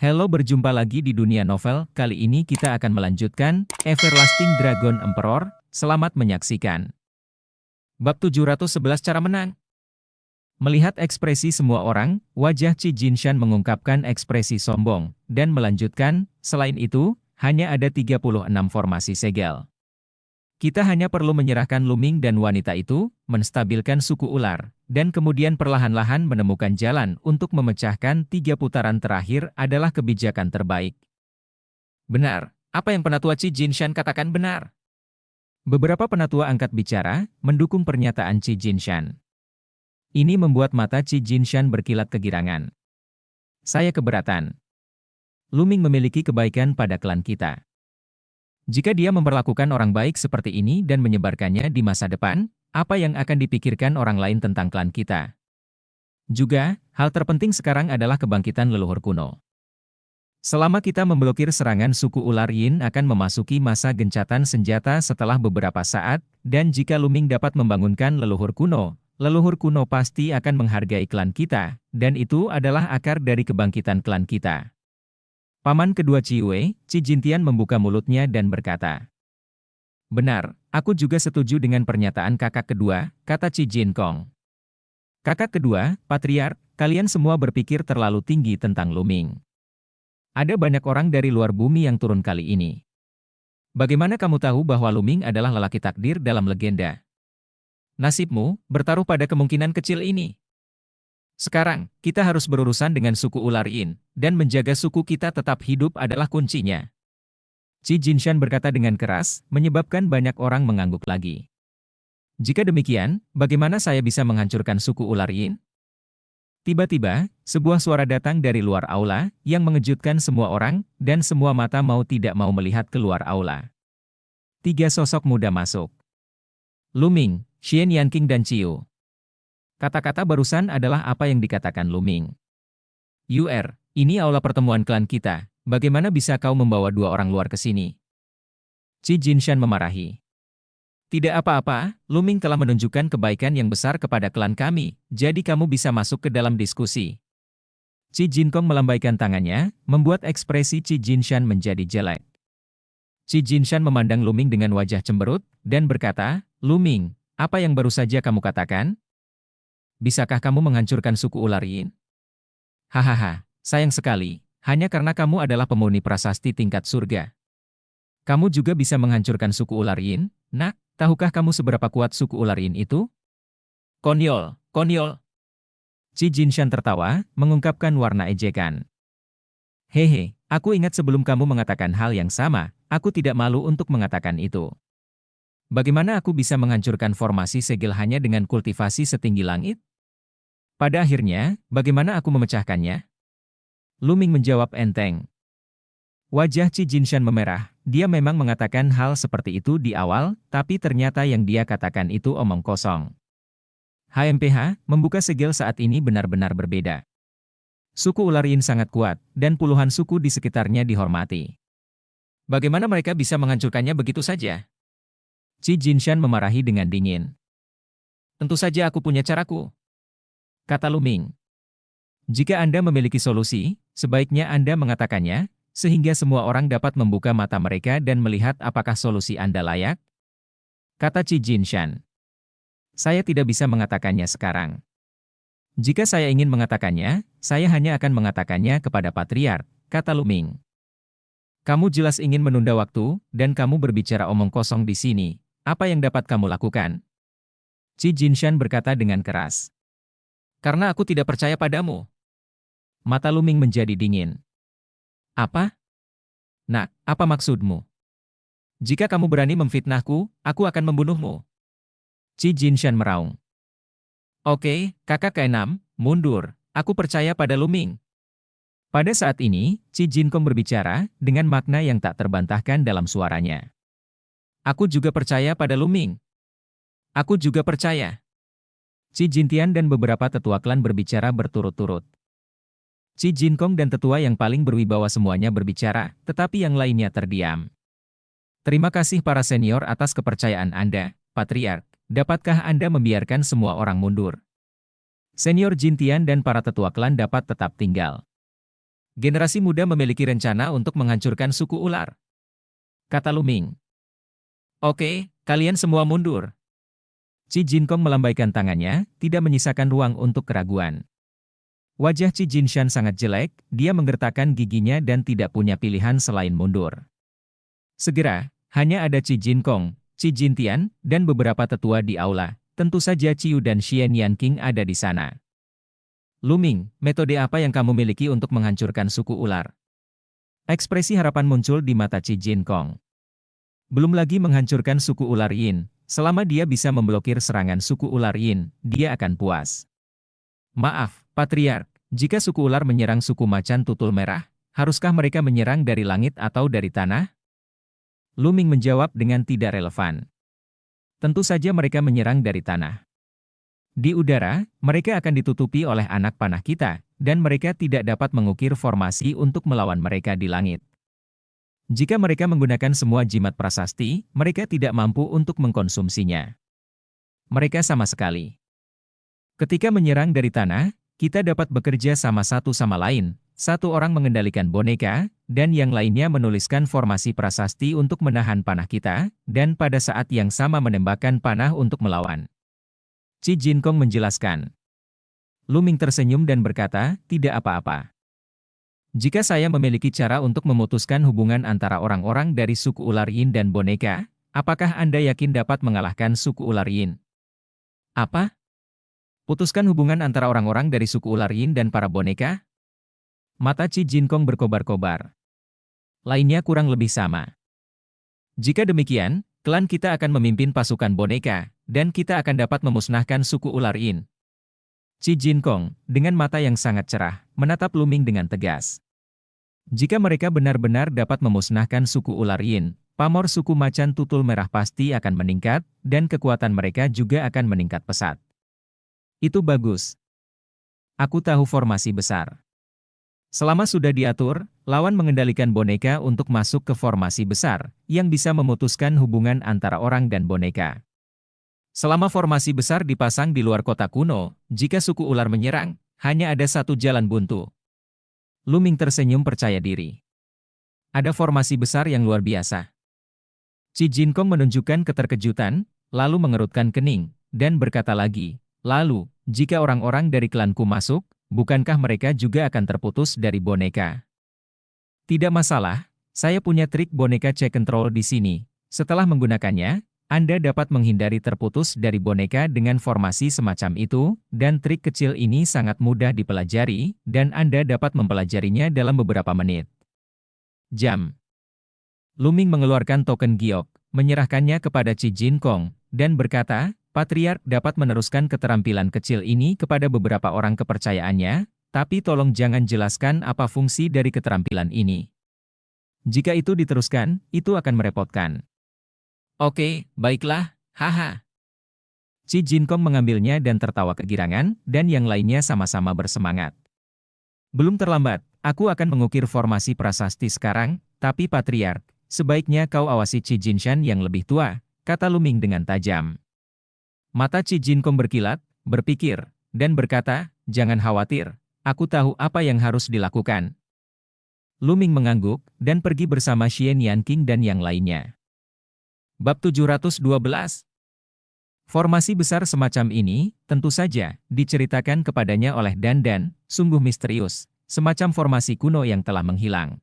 Halo, berjumpa lagi di dunia novel. Kali ini kita akan melanjutkan Everlasting Dragon Emperor. Selamat menyaksikan. Bab 711 Cara Menang. Melihat ekspresi semua orang, wajah Qi Jinshan mengungkapkan ekspresi sombong, dan melanjutkan, selain itu, hanya ada 36 formasi segel. Kita hanya perlu menyerahkan Luming dan wanita itu, menstabilkan suku ular, dan kemudian perlahan-lahan menemukan jalan untuk memecahkan 3 putaran terakhir adalah kebijakan terbaik. Benar, apa yang penatua Qi Jinshan katakan benar. Beberapa penatua angkat bicara, mendukung pernyataan Qi Jinshan. Ini membuat mata Qi Jinshan berkilat kegirangan. Saya keberatan. Luming memiliki kebaikan pada klan kita. Jika dia memperlakukan orang baik seperti ini dan menyebarkannya di masa depan, apa yang akan dipikirkan orang lain tentang klan kita? Juga, hal terpenting sekarang adalah kebangkitan leluhur kuno. Selama kita memblokir serangan suku ular Yin akan memasuki masa gencatan senjata setelah beberapa saat, dan jika Luming dapat membangunkan leluhur kuno pasti akan menghargai klan kita, dan itu adalah akar dari kebangkitan klan kita. Paman kedua Qi Wei, Qi Jintian membuka mulutnya dan berkata, "Benar, aku juga setuju dengan pernyataan kakak kedua," kata Qi Jinkong. "Kakak kedua, Patriark, kalian semua berpikir terlalu tinggi tentang Luming. Ada banyak orang dari luar bumi yang turun kali ini. Bagaimana kamu tahu bahwa Luming adalah lelaki takdir dalam legenda? Nasibmu bertaruh pada kemungkinan kecil ini. Sekarang, kita harus berurusan dengan suku ular Yin, dan menjaga suku kita tetap hidup adalah kuncinya." Qi Jinshan berkata dengan keras, menyebabkan banyak orang mengangguk lagi. "Jika demikian, bagaimana saya bisa menghancurkan suku ular Yin?" Tiba-tiba, sebuah suara datang dari luar aula, yang mengejutkan semua orang, dan semua mata mau tidak mau melihat keluar aula. 3 sosok muda masuk. Luming, Xian Yanqing dan Qiu. Kata-kata barusan adalah apa yang dikatakan Luming. Ini aula pertemuan klan kita, bagaimana bisa kau membawa 2 orang luar ke sini?" Qi Jinshan memarahi. "Tidak apa-apa, Luming telah menunjukkan kebaikan yang besar kepada klan kami, jadi kamu bisa masuk ke dalam diskusi." Qi Jinkong melambaikan tangannya, membuat ekspresi Qi Jinshan menjadi jelek. Qi Jinshan memandang Luming dengan wajah cemberut, dan berkata, "Luming, apa yang baru saja kamu katakan? Bisakah kamu menghancurkan suku ular Yin?" "Hahaha, sayang sekali, hanya karena kamu adalah penghuni prasasti tingkat surga. Kamu juga bisa menghancurkan suku ular Yin, nak, tahukah kamu seberapa kuat suku ular Yin itu?" "Konyol, konyol." Qi Jinshan tertawa, mengungkapkan warna ejekan. "Hehe, aku ingat sebelum kamu mengatakan hal yang sama, aku tidak malu untuk mengatakan itu. Bagaimana aku bisa menghancurkan formasi segel hanya dengan kultivasi setinggi langit? Pada akhirnya, bagaimana aku memecahkannya?" Luming menjawab enteng. Wajah Qi Jinshan memerah, dia memang mengatakan hal seperti itu di awal, tapi ternyata yang dia katakan itu omong kosong. HMPH, membuka segel saat ini benar-benar berbeda. Suku ular Yin sangat kuat, dan puluhan suku di sekitarnya dihormati. Bagaimana mereka bisa menghancurkannya begitu saja? Qi Jinshan memarahi dengan dingin. "Tentu saja aku punya caraku," kata Luming. "Jika Anda memiliki solusi, sebaiknya Anda mengatakannya, sehingga semua orang dapat membuka mata mereka dan melihat apakah solusi Anda layak," kata Qi Jinshan. "Saya tidak bisa mengatakannya sekarang. Jika saya ingin mengatakannya, saya hanya akan mengatakannya kepada Patriark," kata Luming. "Kamu jelas ingin menunda waktu, dan kamu berbicara omong kosong di sini. Apa yang dapat kamu lakukan?" Qi Jinshan berkata dengan keras. "Karena aku tidak percaya padamu." Mata Luming menjadi dingin. "Apa? Nak, apa maksudmu? Jika kamu berani memfitnahku, aku akan membunuhmu." Qi Jinshan meraung. "Oke, kakak ke-6, mundur. Aku percaya pada Luming." Pada saat ini, Qi Jinkong berbicara, dengan makna yang tak terbantahkan dalam suaranya. "Aku juga percaya pada Luming." "Aku juga percaya." Qi Jintian dan beberapa tetua klan berbicara berturut-turut. Qi Jinkong dan tetua yang paling berwibawa semuanya berbicara, tetapi yang lainnya terdiam. "Terima kasih para senior atas kepercayaan Anda, Patriark. Dapatkah Anda membiarkan semua orang mundur? Senior Jintian dan para tetua klan dapat tetap tinggal." Generasi muda memiliki rencana untuk menghancurkan suku ular, kata Luming. Oke, kalian semua mundur. Qi Jinkong melambaikan tangannya, tidak menyisakan ruang untuk keraguan. Wajah Qi Jinshan sangat jelek, dia menggertakkan giginya dan tidak punya pilihan selain mundur. Segera, hanya ada Qi Jinkong, Qi Jintian, dan beberapa tetua di aula. Tentu saja Qiu dan Xian Yanqing ada di sana. Luming, metode apa yang kamu miliki untuk menghancurkan suku ular? Ekspresi harapan muncul di mata Qi Jinkong. Belum lagi menghancurkan suku ular Yin, selama dia bisa memblokir serangan suku ular Yin, dia akan puas. Maaf, Patriark, jika suku ular menyerang suku macan tutul merah, haruskah mereka menyerang dari langit atau dari tanah? Luming menjawab dengan tidak relevan. Tentu saja mereka menyerang dari tanah. Di udara, mereka akan ditutupi oleh anak panah kita, dan mereka tidak dapat mengukir formasi untuk melawan mereka di langit. Jika mereka menggunakan semua jimat prasasti, mereka tidak mampu untuk mengkonsumsinya. Mereka sama sekali. Ketika menyerang dari tanah, kita dapat bekerja sama satu sama lain. Satu orang mengendalikan boneka, dan yang lainnya menuliskan formasi prasasti untuk menahan panah kita, dan pada saat yang sama menembakkan panah untuk melawan. Qi Jinkong menjelaskan. Luming tersenyum dan berkata, tidak apa-apa. Jika saya memiliki cara untuk memutuskan hubungan antara orang-orang dari suku ular Yin dan boneka, apakah Anda yakin dapat mengalahkan suku ular Yin? Apa? Putuskan hubungan antara orang-orang dari suku ular Yin dan para boneka? Mata Qi Jinkong berkobar-kobar. Lainnya kurang lebih sama. Jika demikian, klan kita akan memimpin pasukan boneka, dan kita akan dapat memusnahkan suku ular Yin. Qi Jinkong, dengan mata yang sangat cerah, menatap Luming dengan tegas. Jika mereka benar-benar dapat memusnahkan suku ular Yin, pamor suku macan tutul merah pasti akan meningkat, dan kekuatan mereka juga akan meningkat pesat. Itu bagus. Aku tahu formasi besar. Selama sudah diatur, lawan mengendalikan boneka untuk masuk ke formasi besar, yang bisa memutuskan hubungan antara orang dan boneka. Selama formasi besar dipasang di luar kota kuno, jika suku ular menyerang, hanya ada satu jalan buntu. Luming tersenyum percaya diri. Ada formasi besar yang luar biasa. Qi Jinkong menunjukkan keterkejutan, lalu mengerutkan kening, dan berkata lagi, lalu, jika orang-orang dari klanku masuk, bukankah mereka juga akan terputus dari boneka? Tidak masalah, saya punya trik boneka check control di sini. Setelah menggunakannya, Anda dapat menghindari terputus dari boneka dengan formasi semacam itu, dan trik kecil ini sangat mudah dipelajari, dan Anda dapat mempelajarinya dalam beberapa menit. Jam. Luming mengeluarkan token giok, menyerahkannya kepada Qi Jinkong, dan berkata, Patriark dapat meneruskan keterampilan kecil ini kepada beberapa orang kepercayaannya, tapi tolong jangan jelaskan apa fungsi dari keterampilan ini. Jika itu diteruskan, itu akan merepotkan. Oke, baiklah, haha. Qi Jinkong mengambilnya dan tertawa kegirangan, dan yang lainnya sama-sama bersemangat. Belum terlambat, aku akan mengukir formasi prasasti sekarang, tapi Patriark, sebaiknya kau awasi Qi Jinshan yang lebih tua, kata Luming dengan tajam. Mata Qi Jinkong berkilat, berpikir, dan berkata, jangan khawatir, aku tahu apa yang harus dilakukan. Luming mengangguk, dan pergi bersama Xian Yanqing dan yang lainnya. Bab 712. Formasi besar semacam ini, tentu saja, diceritakan kepadanya oleh Dandan, sungguh misterius, semacam formasi kuno yang telah menghilang.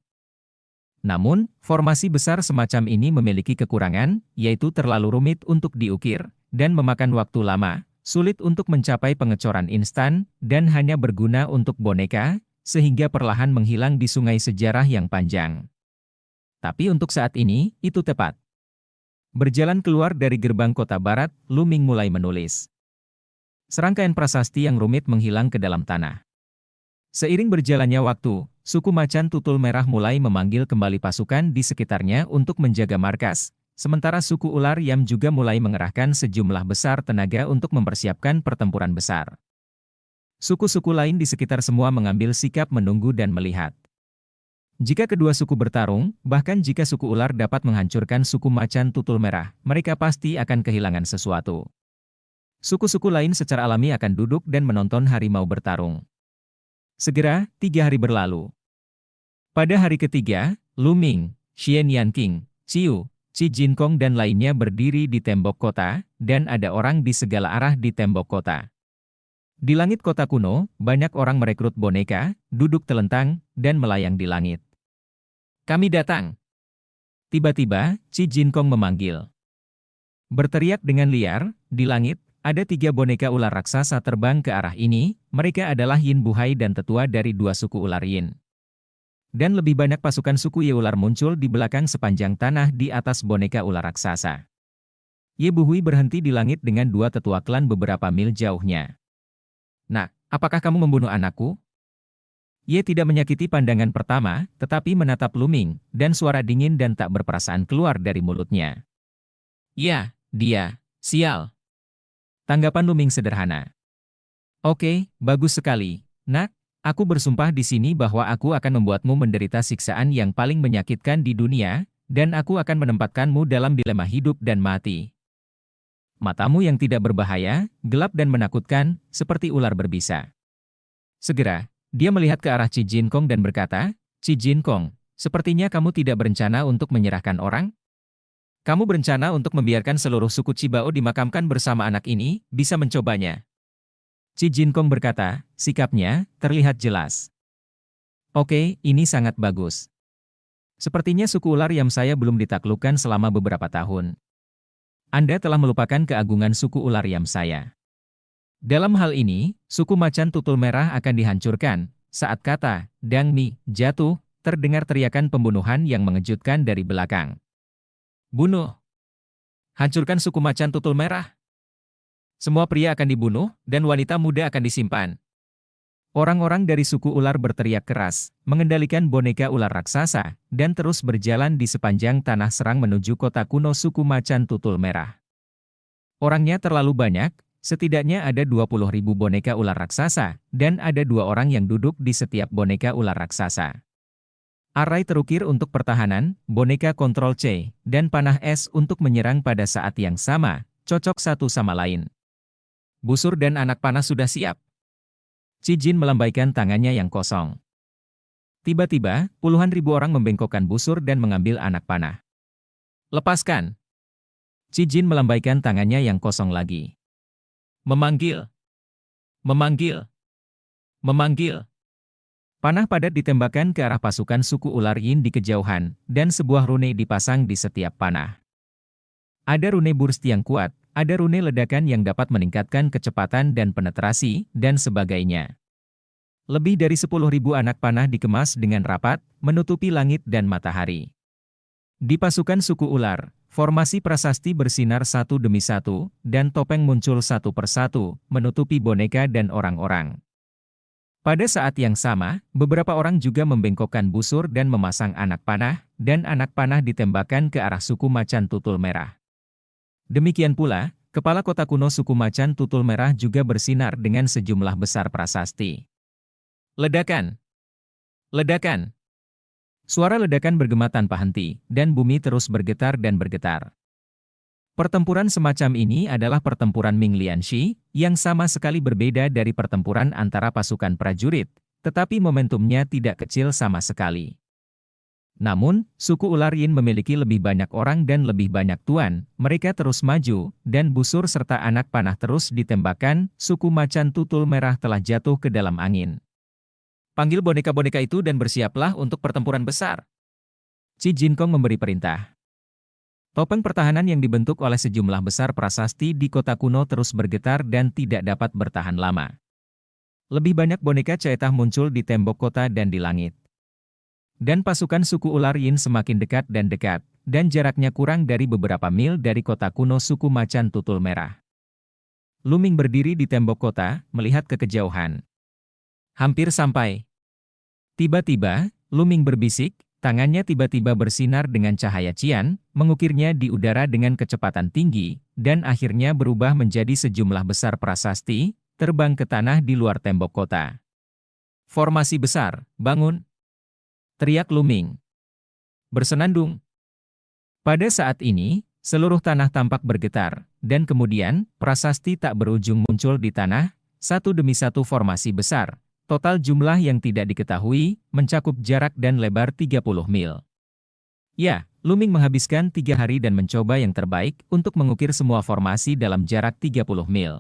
Namun, formasi besar semacam ini memiliki kekurangan, yaitu terlalu rumit untuk diukir, dan memakan waktu lama, sulit untuk mencapai pengecoran instan, dan hanya berguna untuk boneka, sehingga perlahan menghilang di sungai sejarah yang panjang. Tapi untuk saat ini, itu tepat. Berjalan keluar dari gerbang kota barat, Luming mulai menulis. Serangkaian prasasti yang rumit menghilang ke dalam tanah. Seiring berjalannya waktu, suku macan tutul merah mulai memanggil kembali pasukan di sekitarnya untuk menjaga markas, sementara suku ular Yam juga mulai mengerahkan sejumlah besar tenaga untuk mempersiapkan pertempuran besar. Suku-suku lain di sekitar semua mengambil sikap menunggu dan melihat. Jika kedua suku bertarung, bahkan jika suku ular dapat menghancurkan suku macan tutul merah, mereka pasti akan kehilangan sesuatu. Suku-suku lain secara alami akan duduk dan menonton harimau bertarung. Segera, 3 hari berlalu. Pada hari ketiga, Lu Ming, Xian Yanqing, Ciu, Qi Jinkong dan lainnya berdiri di tembok kota, dan ada orang di segala arah di tembok kota. Di langit kota kuno, banyak orang merekrut boneka, duduk telentang, dan melayang di langit. Kami datang. Tiba-tiba, Qi Jinkong memanggil. Berteriak dengan liar, di langit, ada 3 boneka ular raksasa terbang ke arah ini, mereka adalah Yin Buhai dan tetua dari 2 suku ular Yin. Dan lebih banyak pasukan suku Ye ular muncul di belakang sepanjang tanah di atas boneka ular raksasa. Ye Buhui berhenti di langit dengan 2 tetua klan beberapa mil jauhnya. Nah, apakah kamu membunuh anakku? Ye tidak menyakiti pandangan pertama, tetapi menatap Lu Ming, dan suara dingin dan tak berperasaan keluar dari mulutnya. Ya, dia, sial. Tanggapan Lu Ming sederhana. Oke, bagus sekali, nak. Aku bersumpah di sini bahwa aku akan membuatmu menderita siksaan yang paling menyakitkan di dunia, dan aku akan menempatkanmu dalam dilema hidup dan mati. Matamu yang tidak berbahaya, gelap dan menakutkan, seperti ular berbisa. Segera, dia melihat ke arah Qi Jinkong dan berkata, Qi Jinkong, sepertinya kamu tidak berencana untuk menyerahkan orang? Kamu berencana untuk membiarkan seluruh suku Qibao dimakamkan bersama anak ini, bisa mencobanya. Qi Jinkong berkata, sikapnya terlihat jelas. Oke, ini sangat bagus. Sepertinya suku ular Yam saya belum ditaklukkan selama beberapa tahun. Anda telah melupakan keagungan suku ular Yam saya. Dalam hal ini, suku macan tutul merah akan dihancurkan. Saat kata Dang Mi jatuh, terdengar teriakan pembunuhan yang mengejutkan dari belakang. Bunuh! Hancurkan suku macan tutul merah! Semua pria akan dibunuh, dan wanita muda akan disimpan. Orang-orang dari suku ular berteriak keras, mengendalikan boneka ular raksasa, dan terus berjalan di sepanjang tanah serang menuju kota kuno suku macan tutul merah. Orangnya terlalu banyak, setidaknya ada 20.000 boneka ular raksasa, dan ada 2 orang yang duduk di setiap boneka ular raksasa. Arai terukir untuk pertahanan, boneka kontrol C, dan panah es untuk menyerang pada saat yang sama, cocok satu sama lain. Busur dan anak panah sudah siap. Qi Jin melambaikan tangannya yang kosong. Tiba-tiba, puluhan ribu orang membengkokkan busur dan mengambil anak panah. Lepaskan! Qi Jin melambaikan tangannya yang kosong lagi. Memanggil! Memanggil! Memanggil! Panah padat ditembakkan ke arah pasukan suku ular Yin di kejauhan, dan sebuah rune dipasang di setiap panah. Ada rune burst yang kuat, ada rune ledakan yang dapat meningkatkan kecepatan dan penetrasi, dan sebagainya. Lebih dari 10.000 anak panah dikemas dengan rapat, menutupi langit dan matahari. Di pasukan suku ular, formasi prasasti bersinar satu demi satu, dan topeng muncul satu persatu, menutupi boneka dan orang-orang. Pada saat yang sama, beberapa orang juga membengkokkan busur dan memasang anak panah, dan anak panah ditembakkan ke arah suku macan tutul merah. Demikian pula, kepala kota kuno suku macan tutul merah juga bersinar dengan sejumlah besar prasasti. Ledakan! Ledakan! Suara ledakan bergema tanpa henti, dan bumi terus bergetar dan bergetar. Pertempuran semacam ini adalah pertempuran Ming Lianxi, yang sama sekali berbeda dari pertempuran antara pasukan prajurit, tetapi momentumnya tidak kecil sama sekali. Namun, suku ular Yin memiliki lebih banyak orang dan lebih banyak tuan, mereka terus maju, dan busur serta anak panah terus ditembakkan, suku macan tutul merah telah jatuh ke dalam angin. Panggil boneka-boneka itu dan bersiaplah untuk pertempuran besar. Qi Jinkong memberi perintah. Topeng pertahanan yang dibentuk oleh sejumlah besar prasasti di kota kuno terus bergetar dan tidak dapat bertahan lama. Lebih banyak boneka caetah muncul di tembok kota dan di langit. Dan pasukan suku ular Yin semakin dekat, dan jaraknya kurang dari beberapa mil dari kota kuno suku macan tutul merah. Lu Ming berdiri di tembok kota, melihat ke kejauhan. Hampir sampai. Tiba-tiba, Lu Ming berbisik, tangannya tiba-tiba bersinar dengan cahaya cian, mengukirnya di udara dengan kecepatan tinggi, dan akhirnya berubah menjadi sejumlah besar prasasti, terbang ke tanah di luar tembok kota. Formasi besar, bangun! Teriak Lu Ming. Bersenandung. Pada saat ini, seluruh tanah tampak bergetar, dan kemudian, prasasti tak berujung muncul di tanah, satu demi satu formasi besar, Total jumlah yang tidak diketahui, mencakup jarak dan lebar 30 mil. Ya, Luming menghabiskan 3 hari dan mencoba yang terbaik untuk mengukir semua formasi dalam jarak 30 mil.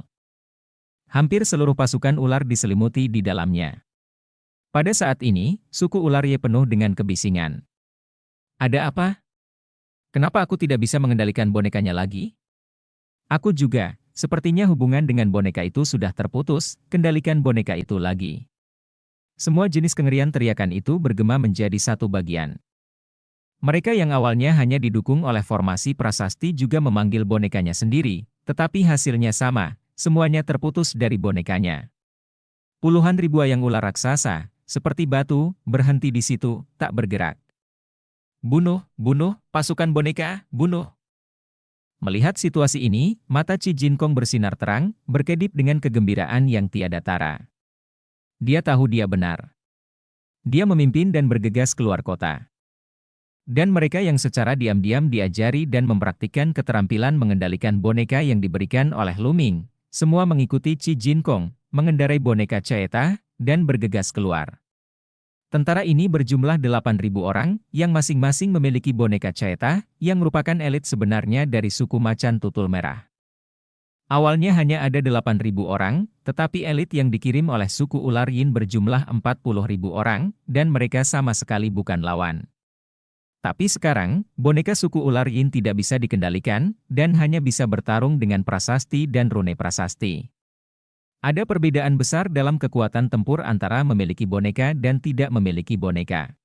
Hampir seluruh pasukan ular diselimuti di dalamnya. Pada saat ini, suku ular Ye penuh dengan kebisingan. Ada apa? Kenapa aku tidak bisa mengendalikan bonekanya lagi? Aku juga, sepertinya hubungan dengan boneka itu sudah terputus, kendalikan boneka itu lagi. Semua jenis kengerian teriakan itu bergema menjadi satu bagian. Mereka yang awalnya hanya didukung oleh formasi prasasti juga memanggil bonekanya sendiri, tetapi hasilnya sama, semuanya terputus dari bonekanya. Puluhan ribu ayang ular raksasa, seperti batu, berhenti di situ, tak bergerak. Bunuh, bunuh, pasukan boneka, bunuh. Melihat situasi ini, mata Qi Jinkong bersinar terang, berkedip dengan kegembiraan yang tiada tara. Dia tahu dia benar. Dia memimpin dan bergegas keluar kota. Dan mereka yang secara diam-diam diajari dan mempraktikkan keterampilan mengendalikan boneka yang diberikan oleh Luming, semua mengikuti Qi Jinkong, mengendarai boneka Caeta, dan bergegas keluar. Tentara ini berjumlah 8.000 orang, yang masing-masing memiliki boneka Caeta, yang merupakan elit sebenarnya dari suku Macan Tutul Merah. Awalnya hanya ada 8.000 orang, tetapi elit yang dikirim oleh suku ular Yin berjumlah 40.000 orang, dan mereka sama sekali bukan lawan. Tapi sekarang, boneka suku ular Yin tidak bisa dikendalikan, dan hanya bisa bertarung dengan prasasti dan rune prasasti. Ada perbedaan besar dalam kekuatan tempur antara memiliki boneka dan tidak memiliki boneka.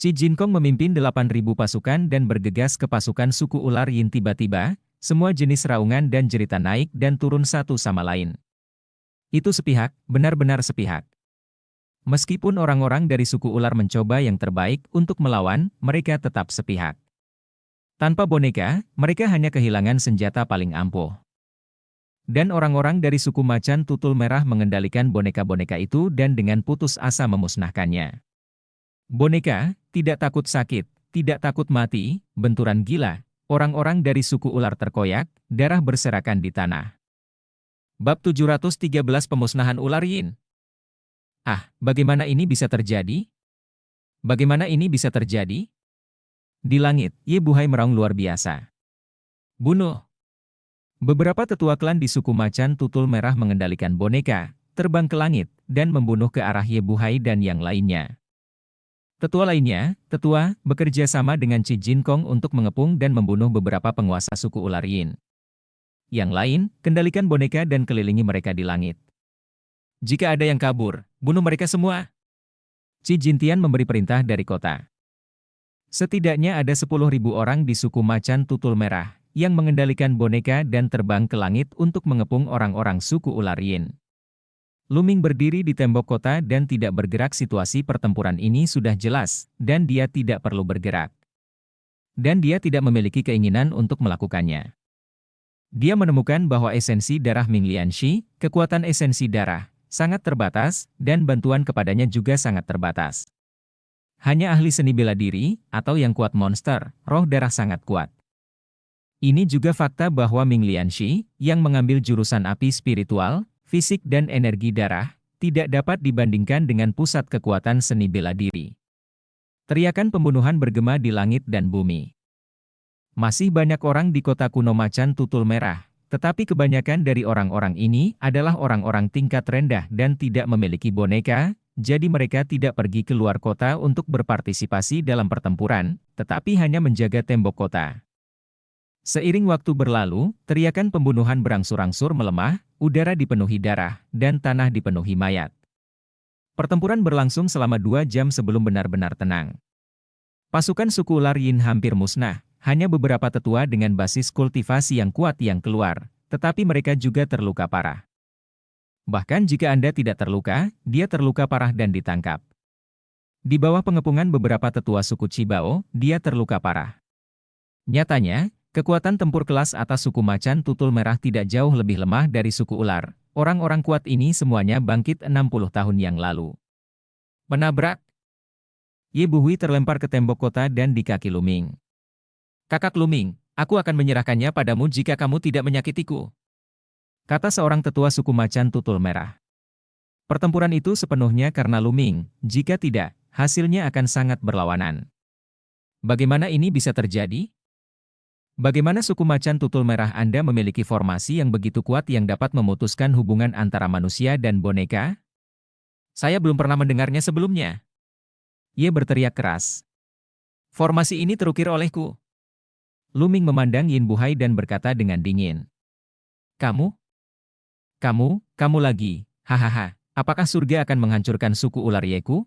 Qi Jinkong memimpin 8.000 pasukan dan bergegas ke pasukan suku ular Yin tiba-tiba, semua jenis raungan dan jerita naik dan turun satu sama lain. Itu sepihak, benar-benar sepihak. Meskipun orang-orang dari suku ular mencoba yang terbaik untuk melawan, mereka tetap sepihak. Tanpa boneka, mereka hanya kehilangan senjata paling ampuh. Dan orang-orang dari suku Macan Tutul Merah mengendalikan boneka-boneka itu dan dengan putus asa memusnahkannya. Boneka, tidak takut sakit, tidak takut mati, benturan gila, orang-orang dari suku ular terkoyak, darah berserakan di tanah. Bab 713 Pemusnahan Ular Yin. Ah, bagaimana ini bisa terjadi? Bagaimana ini bisa terjadi? Di langit, Ye Buhai meraung luar biasa. Bunuh! Beberapa tetua klan di suku Macan Tutul Merah mengendalikan boneka, terbang ke langit, dan membunuh ke arah Ye Buhai dan yang lainnya. Tetua lainnya, bekerja sama dengan Qi Jinkong untuk mengepung dan membunuh beberapa penguasa suku ular Yin. Yang lain, kendalikan boneka dan kelilingi mereka di langit. Jika ada yang kabur, bunuh mereka semua. Qi Jintian memberi perintah dari kota. Setidaknya ada 10.000 orang di suku Macan Tutul Merah, yang mengendalikan boneka dan terbang ke langit untuk mengepung orang-orang suku ular Yin. Luming berdiri di tembok kota dan tidak bergerak. Situasi pertempuran ini sudah jelas, dan dia tidak perlu bergerak. Dan dia tidak memiliki keinginan untuk melakukannya. Dia menemukan bahwa esensi darah Ming Lianxi, kekuatan esensi darah, sangat terbatas, dan bantuan kepadanya juga sangat terbatas. Hanya ahli seni bela diri, atau yang kuat monster, roh darah sangat kuat. Ini juga fakta bahwa Ming Lianxi, yang mengambil jurusan api spiritual, fisik dan energi darah, tidak dapat dibandingkan dengan pusat kekuatan seni bela diri. Teriakan pembunuhan bergema di langit dan bumi. Masih banyak orang di kota kuno Macan Tutul Merah, tetapi kebanyakan dari orang-orang ini adalah orang-orang tingkat rendah dan tidak memiliki boneka, jadi mereka tidak pergi keluar kota untuk berpartisipasi dalam pertempuran, tetapi hanya menjaga tembok kota. Seiring waktu berlalu, teriakan pembunuhan berangsur-angsur melemah, udara dipenuhi darah, dan tanah dipenuhi mayat. Pertempuran berlangsung selama 2 jam sebelum benar-benar tenang. Pasukan suku ular Yin hampir musnah, hanya beberapa tetua dengan basis kultivasi yang kuat yang keluar, tetapi mereka juga terluka parah. Bahkan jika Anda tidak terluka, dia terluka parah dan ditangkap. Di bawah pengepungan beberapa tetua suku Cibao, dia terluka parah. Nyatanya, kekuatan tempur kelas atas suku Macan Tutul Merah tidak jauh lebih lemah dari suku ular. Orang-orang kuat ini semuanya bangkit 60 tahun yang lalu. Menabrak. Ye Buhui terlempar ke tembok kota dan di kaki Luming. Kakak Luming, aku akan menyerahkannya padamu jika kamu tidak menyakitiku, kata seorang tetua suku Macan Tutul Merah. Pertempuran itu sepenuhnya karena Luming, jika tidak, hasilnya akan sangat berlawanan. Bagaimana ini bisa terjadi? Bagaimana suku macan tutul merah Anda memiliki formasi yang begitu kuat yang dapat memutuskan hubungan antara manusia dan boneka? Saya belum pernah mendengarnya sebelumnya. Ia berteriak keras. Formasi ini terukir olehku. Luming memandang Yin Buhai dan berkata dengan dingin. Kamu? Kamu lagi, hahaha. Apakah surga akan menghancurkan suku ular Yeku?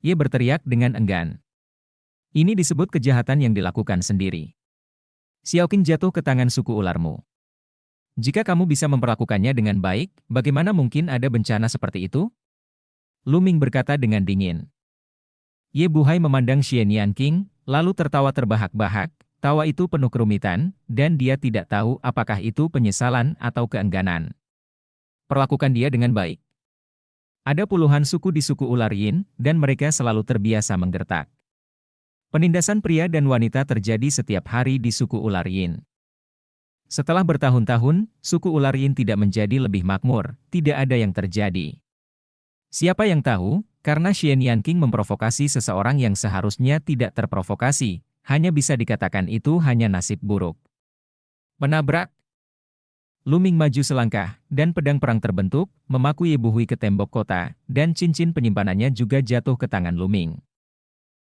Ia berteriak dengan enggan. Ini disebut kejahatan yang dilakukan sendiri. Xiaoqing jatuh ke tangan suku ularmu. Jika kamu bisa memperlakukannya dengan baik, bagaimana mungkin ada bencana seperti itu? Luming berkata dengan dingin. Ye Buhai memandang Xian Yanqing, lalu tertawa terbahak-bahak. Tawa itu penuh kerumitan, dan dia tidak tahu apakah itu penyesalan atau keengganan. Perlakukan dia dengan baik. Ada puluhan suku di suku ular Yin, dan mereka selalu terbiasa menggertak. Penindasan pria dan wanita terjadi setiap hari di suku ular Yin. Setelah bertahun-tahun, suku ular Yin tidak menjadi lebih makmur, tidak ada yang terjadi. Siapa yang tahu, karena Xian Yanqing memprovokasi seseorang yang seharusnya tidak terprovokasi, hanya bisa dikatakan itu hanya nasib buruk. Menabrak. Luming maju selangkah, dan pedang perang terbentuk, memaku Ye Buhui ke tembok kota, dan cincin penyimpanannya juga jatuh ke tangan Luming.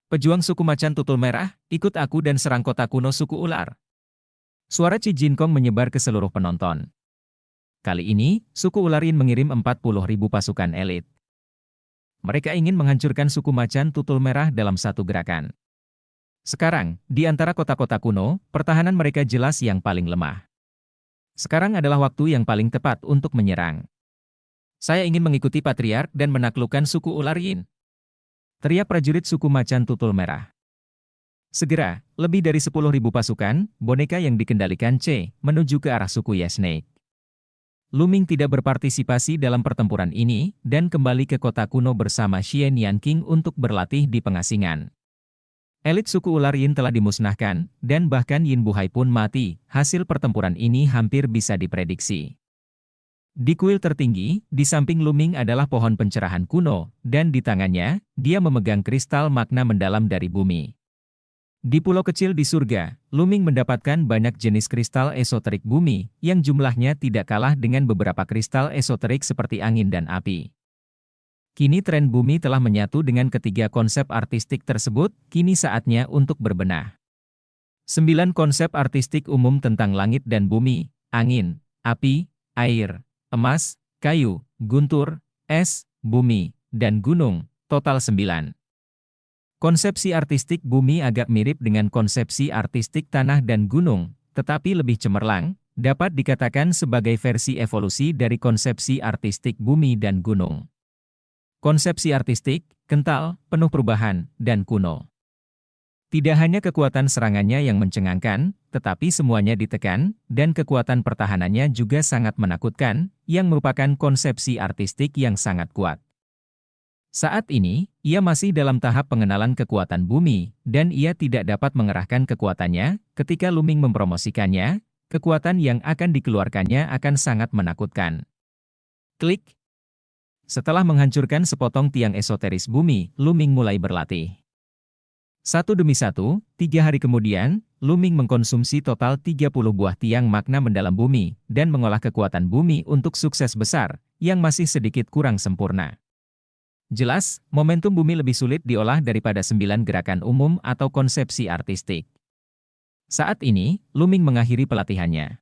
Pejuang suku macan tutul merah, ikut aku dan serang kota kuno suku ular. Suara Qi Jinkong menyebar ke seluruh penonton. Kali ini, suku ular Yin mengirim 40.000 pasukan elit. Mereka ingin menghancurkan suku macan tutul merah dalam satu gerakan. Sekarang, di antara kota-kota kuno, pertahanan mereka jelas yang paling lemah. Sekarang adalah waktu yang paling tepat untuk menyerang. Saya ingin mengikuti patriark dan menaklukkan suku ular Yin. Teriak prajurit suku macan tutul merah. Segera, lebih dari 10.000 pasukan, boneka yang dikendalikan C, menuju ke arah suku Yesnake. Luming tidak berpartisipasi dalam pertempuran ini, dan kembali ke kota kuno bersama Xian Yanqing untuk berlatih di pengasingan. Elit suku ular Yin telah dimusnahkan, dan bahkan Yin Buhai pun mati. Hasil pertempuran ini hampir bisa diprediksi. Di kuil tertinggi, di samping Luming adalah pohon pencerahan kuno, dan di tangannya, dia memegang kristal makna mendalam dari bumi. Di pulau kecil di surga, Luming mendapatkan banyak jenis kristal esoterik bumi, yang jumlahnya tidak kalah dengan beberapa kristal esoterik seperti angin dan api. Kini tren bumi telah menyatu dengan ketiga konsep artistik tersebut, kini saatnya untuk berbenah. 9 konsep artistik umum tentang langit dan bumi, angin, api, air, emas, kayu, guntur, es, bumi, dan gunung, total 9. Konsepsi artistik bumi agak mirip dengan konsepsi artistik tanah dan gunung, tetapi lebih cemerlang, dapat dikatakan sebagai versi evolusi dari konsepsi artistik bumi dan gunung. Konsepsi artistik, kental, penuh perubahan, dan kuno. Tidak hanya kekuatan serangannya yang mencengangkan, tetapi semuanya ditekan, dan kekuatan pertahanannya juga sangat menakutkan, yang merupakan konsepsi artistik yang sangat kuat. Saat ini, ia masih dalam tahap pengenalan kekuatan bumi, dan ia tidak dapat mengerahkan kekuatannya. Ketika Luming mempromosikannya, kekuatan yang akan dikeluarkannya akan sangat menakutkan. Klik. Setelah menghancurkan sepotong tiang esoteris bumi, Luming mulai berlatih. Satu demi satu, 3 hari kemudian, Luming mengkonsumsi total 30 buah tiang makna mendalam bumi, dan mengolah kekuatan bumi untuk sukses besar, yang masih sedikit kurang sempurna. Jelas, momentum bumi lebih sulit diolah daripada 9 gerakan umum atau konsepsi artistik. Saat ini, Luming mengakhiri pelatihannya.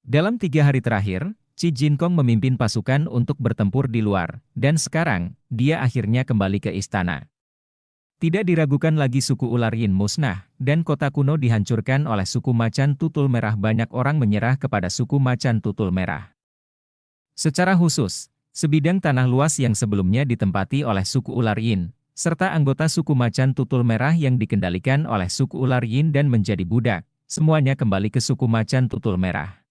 Dalam 3 hari terakhir, Qi Jinkong memimpin pasukan untuk bertempur di luar, dan sekarang, dia akhirnya kembali ke istana. Tidak diragukan lagi suku ular Yin musnah, dan kota kuno dihancurkan oleh suku macan tutul merah. Banyak orang menyerah kepada suku macan tutul merah. Secara khusus, sebidang tanah luas yang sebelumnya ditempati oleh suku ular Yin, serta anggota suku macan tutul merah yang dikendalikan oleh suku ular Yin dan menjadi budak, semuanya kembali ke suku macan tutul merah.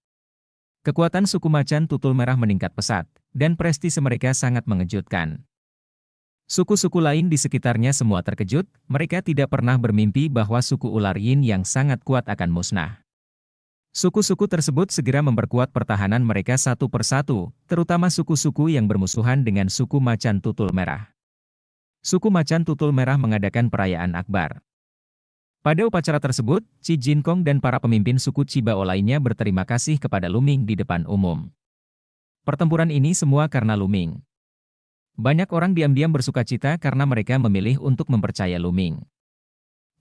Kekuatan suku macan tutul merah meningkat pesat, dan prestise mereka sangat mengejutkan. Suku-suku lain di sekitarnya semua terkejut, mereka tidak pernah bermimpi bahwa suku ular Yin yang sangat kuat akan musnah. Suku-suku tersebut segera memperkuat pertahanan mereka satu persatu, terutama suku-suku yang bermusuhan dengan suku Macan Tutul Merah. Suku Macan Tutul Merah mengadakan perayaan akbar. Pada upacara tersebut, Qi Jinkong dan para pemimpin suku Cibao lainnya berterima kasih kepada Luming di depan umum. Pertempuran ini semua karena Luming. Banyak orang diam-diam bersukacita karena mereka memilih untuk mempercaya Luming.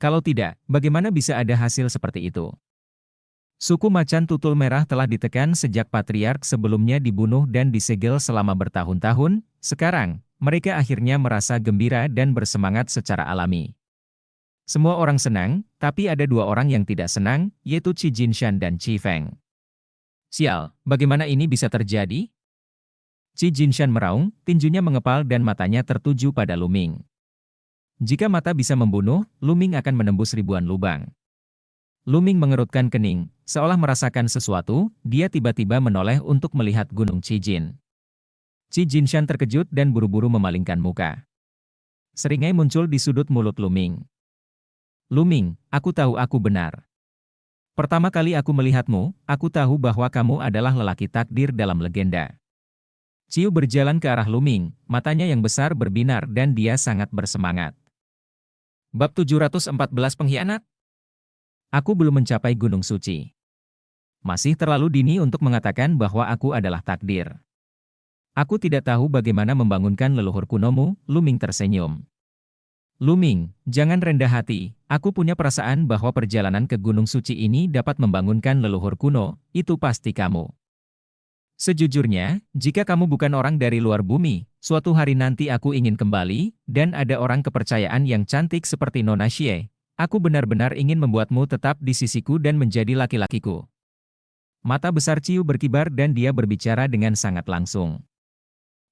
Kalau tidak, bagaimana bisa ada hasil seperti itu? Suku Macan Tutul Merah telah ditekan sejak patriark sebelumnya dibunuh dan disegel selama bertahun-tahun. Sekarang, mereka akhirnya merasa gembira dan bersemangat secara alami. Semua orang senang, tapi ada dua orang yang tidak senang, yaitu Qi Jinshan dan Qi Feng. Sial, bagaimana ini bisa terjadi? Qi Jinshan meraung, tinjunya mengepal dan matanya tertuju pada Luming. Jika mata bisa membunuh, Luming akan menembus ribuan lubang. Luming mengerutkan kening, seolah merasakan sesuatu, dia tiba-tiba menoleh untuk melihat Gunung Qijin. Qi Jinshan terkejut dan buru-buru memalingkan muka. Seringai muncul di sudut mulut Luming. Luming, aku tahu aku benar. Pertama kali aku melihatmu, aku tahu bahwa kamu adalah lelaki takdir dalam legenda. Ciu berjalan ke arah Luming, matanya yang besar berbinar dan dia sangat bersemangat. Bab 714 Pengkhianat. Aku belum mencapai Gunung Suci. Masih terlalu dini untuk mengatakan bahwa aku adalah takdir. Aku tidak tahu bagaimana membangunkan leluhur kunomu, Luming tersenyum. Luming, jangan rendah hati, aku punya perasaan bahwa perjalanan ke Gunung Suci ini dapat membangunkan leluhur kuno, itu pasti kamu. Sejujurnya, jika kamu bukan orang dari luar bumi, suatu hari nanti aku ingin kembali, dan ada orang kepercayaan yang cantik seperti Nona Xie. Aku benar-benar ingin membuatmu tetap di sisiku dan menjadi laki-lakiku. Mata besar Ciu berkibar dan dia berbicara dengan sangat langsung.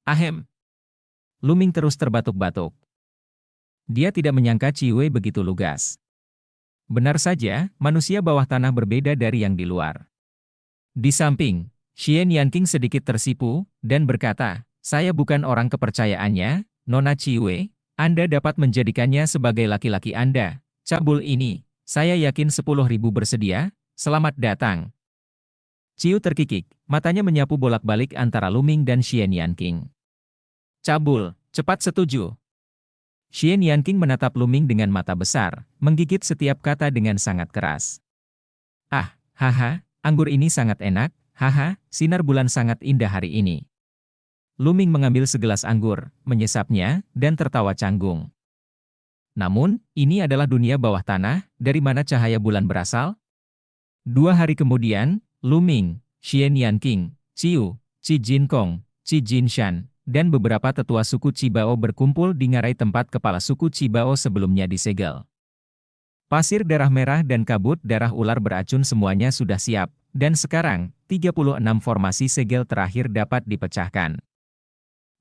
Ahem. Luming terus terbatuk-batuk. Dia tidak menyangka Ciwei begitu lugas. Benar saja, manusia bawah tanah berbeda dari yang di luar. Di samping, Xian Yanqing sedikit tersipu, dan berkata, saya bukan orang kepercayaannya, Nona Ciwei, Anda dapat menjadikannya sebagai laki-laki Anda. Cabul ini, saya yakin 10.000 bersedia, selamat datang. Ciu terkikik, matanya menyapu bolak-balik antara Luming dan Xian Yanqing. Cabul, cepat setuju. Xian Yanqing menatap Luming dengan mata besar, menggigit setiap kata dengan sangat keras. Ah, haha, anggur ini sangat enak, haha, sinar bulan sangat indah hari ini. Luming mengambil segelas anggur, menyesapnya, dan tertawa canggung. Namun, ini adalah dunia bawah tanah, dari mana cahaya bulan berasal? 2 hari kemudian, Luming, Xian Yanqing, Ciu, Qi Jinkong, Qi Jinshan, dan beberapa tetua suku Cibao berkumpul di ngarai tempat kepala suku Cibao sebelumnya disegel. Pasir darah merah dan kabut darah ular beracun semuanya sudah siap, dan sekarang, 36 formasi segel terakhir dapat dipecahkan.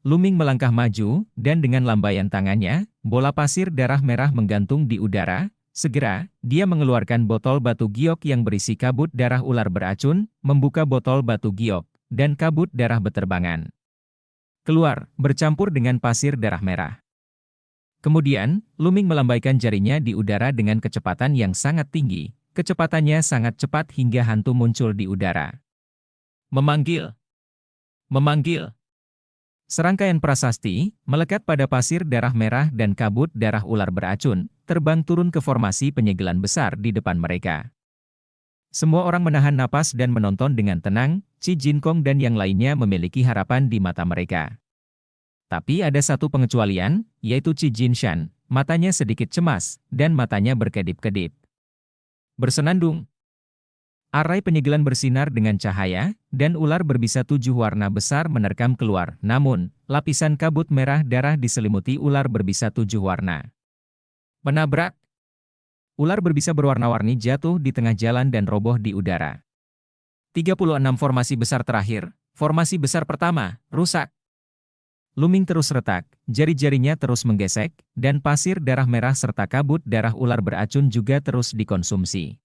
Luming melangkah maju, dan dengan lambaian tangannya, bola pasir darah merah menggantung di udara. Segera, dia mengeluarkan botol batu giok yang berisi kabut darah ular beracun, membuka botol batu giok, dan kabut darah beterbangan keluar, bercampur dengan pasir darah merah. Kemudian, Luming melambaikan jarinya di udara dengan kecepatan yang sangat tinggi. Kecepatannya sangat cepat hingga hantu muncul di udara. Memanggil. Memanggil. Serangkaian prasasti, melekat pada pasir darah merah dan kabut darah ular beracun, terbang turun ke formasi penyegelan besar di depan mereka. Semua orang menahan napas dan menonton dengan tenang, Qi Jinkong dan yang lainnya memiliki harapan di mata mereka. Tapi ada satu pengecualian, yaitu Qi Jinshan, matanya sedikit cemas, dan matanya berkedip-kedip. Bersenandung. Arai penyegelan bersinar dengan cahaya, dan ular berbisa 7 warna besar menerkam keluar. Namun, lapisan kabut merah darah diselimuti ular berbisa 7 warna. Menabrak. Ular berbisa berwarna-warni jatuh di tengah jalan dan roboh di udara. 36 formasi besar terakhir. Formasi besar pertama, rusak. Luming terus retak, jari-jarinya terus menggesek, dan pasir darah merah serta kabut darah ular beracun juga terus dikonsumsi.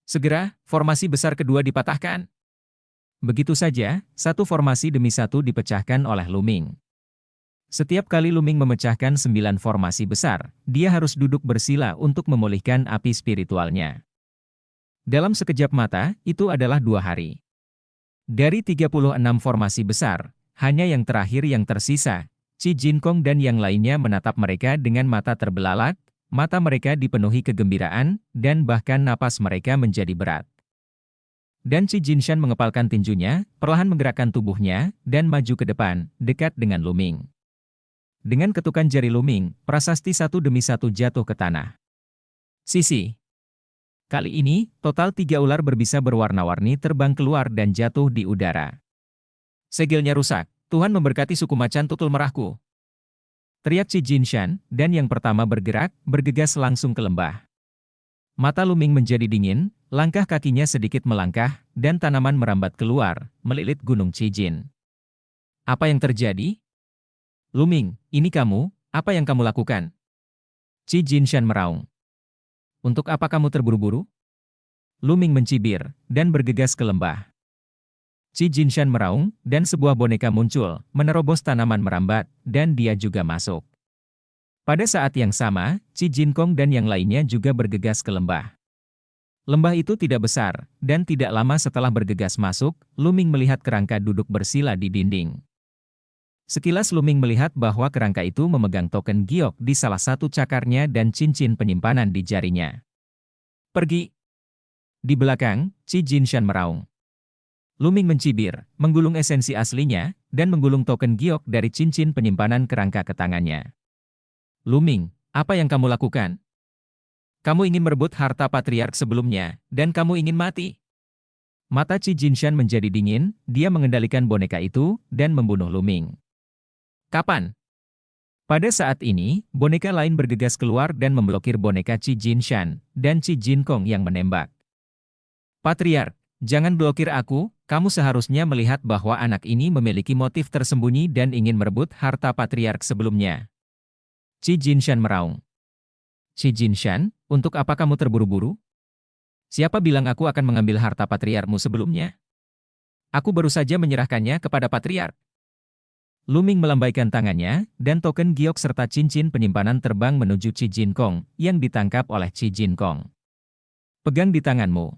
Segera, formasi besar kedua dipatahkan. Begitu saja, satu formasi demi satu dipecahkan oleh Luming. Setiap kali Luming memecahkan 9 formasi besar, dia harus duduk bersila untuk memulihkan api spiritualnya. Dalam sekejap mata, itu adalah 2 hari. Dari 36 formasi besar, hanya yang terakhir yang tersisa. Qi Jinkong dan yang lainnya menatap mereka dengan mata terbelalak, mata mereka dipenuhi kegembiraan, dan bahkan napas mereka menjadi berat. Dan Qi Jinshan mengepalkan tinjunya, perlahan menggerakkan tubuhnya, dan maju ke depan, dekat dengan Lu Ming. Dengan ketukan jari Lu Ming, prasasti satu demi satu jatuh ke tanah. Sisi. Kali ini, total 3 ular berbisa berwarna-warni terbang keluar dan jatuh di udara. Segelnya rusak. Tuhan memberkati suku macan tutul merahku. Teriak Qi Jinshan, dan yang pertama bergerak, bergegas langsung ke lembah. Mata Lu Ming menjadi dingin, langkah kakinya sedikit melangkah, dan tanaman merambat keluar, melilit gunung Qijin. Apa yang terjadi? Lu Ming, ini kamu, apa yang kamu lakukan? Qi Jinshan meraung. Untuk apa kamu terburu-buru? Lu Ming mencibir, dan bergegas ke lembah. Qi Jinshan meraung, dan sebuah boneka muncul, menerobos tanaman merambat, dan dia juga masuk. Pada saat yang sama, Qi Jinkong dan yang lainnya juga bergegas ke lembah. Lembah itu tidak besar, dan tidak lama setelah bergegas masuk, Lu Ming melihat kerangka duduk bersila di dinding. Sekilas Lu Ming melihat bahwa kerangka itu memegang token giok di salah satu cakarnya dan cincin penyimpanan di jarinya. Pergi! Di belakang, Qi Jinshan meraung. Lu Ming mencibir, menggulung esensi aslinya, dan menggulung token giok dari cincin penyimpanan kerangka ke tangannya. Lu Ming, apa yang kamu lakukan? Kamu ingin merebut harta patriark sebelumnya, dan kamu ingin mati. Mata Qi Jinshan menjadi dingin, dia mengendalikan boneka itu, dan membunuh Lu Ming. Kapan? Pada saat ini, boneka lain bergegas keluar dan memblokir boneka Qi Jinshan, dan Qi Jinkong yang menembak. Patriark, jangan blokir aku, kamu seharusnya melihat bahwa anak ini memiliki motif tersembunyi dan ingin merebut harta patriark sebelumnya. Qi Jinshan meraung. Qi Jinshan, untuk apa kamu terburu-buru? Siapa bilang aku akan mengambil harta patriarkmu sebelumnya? Aku baru saja menyerahkannya kepada patriark. Lu Ming melambaikan tangannya, dan token giok serta cincin penyimpanan terbang menuju Qi Jinkong, yang ditangkap oleh Qi Jinkong. Pegang di tanganmu.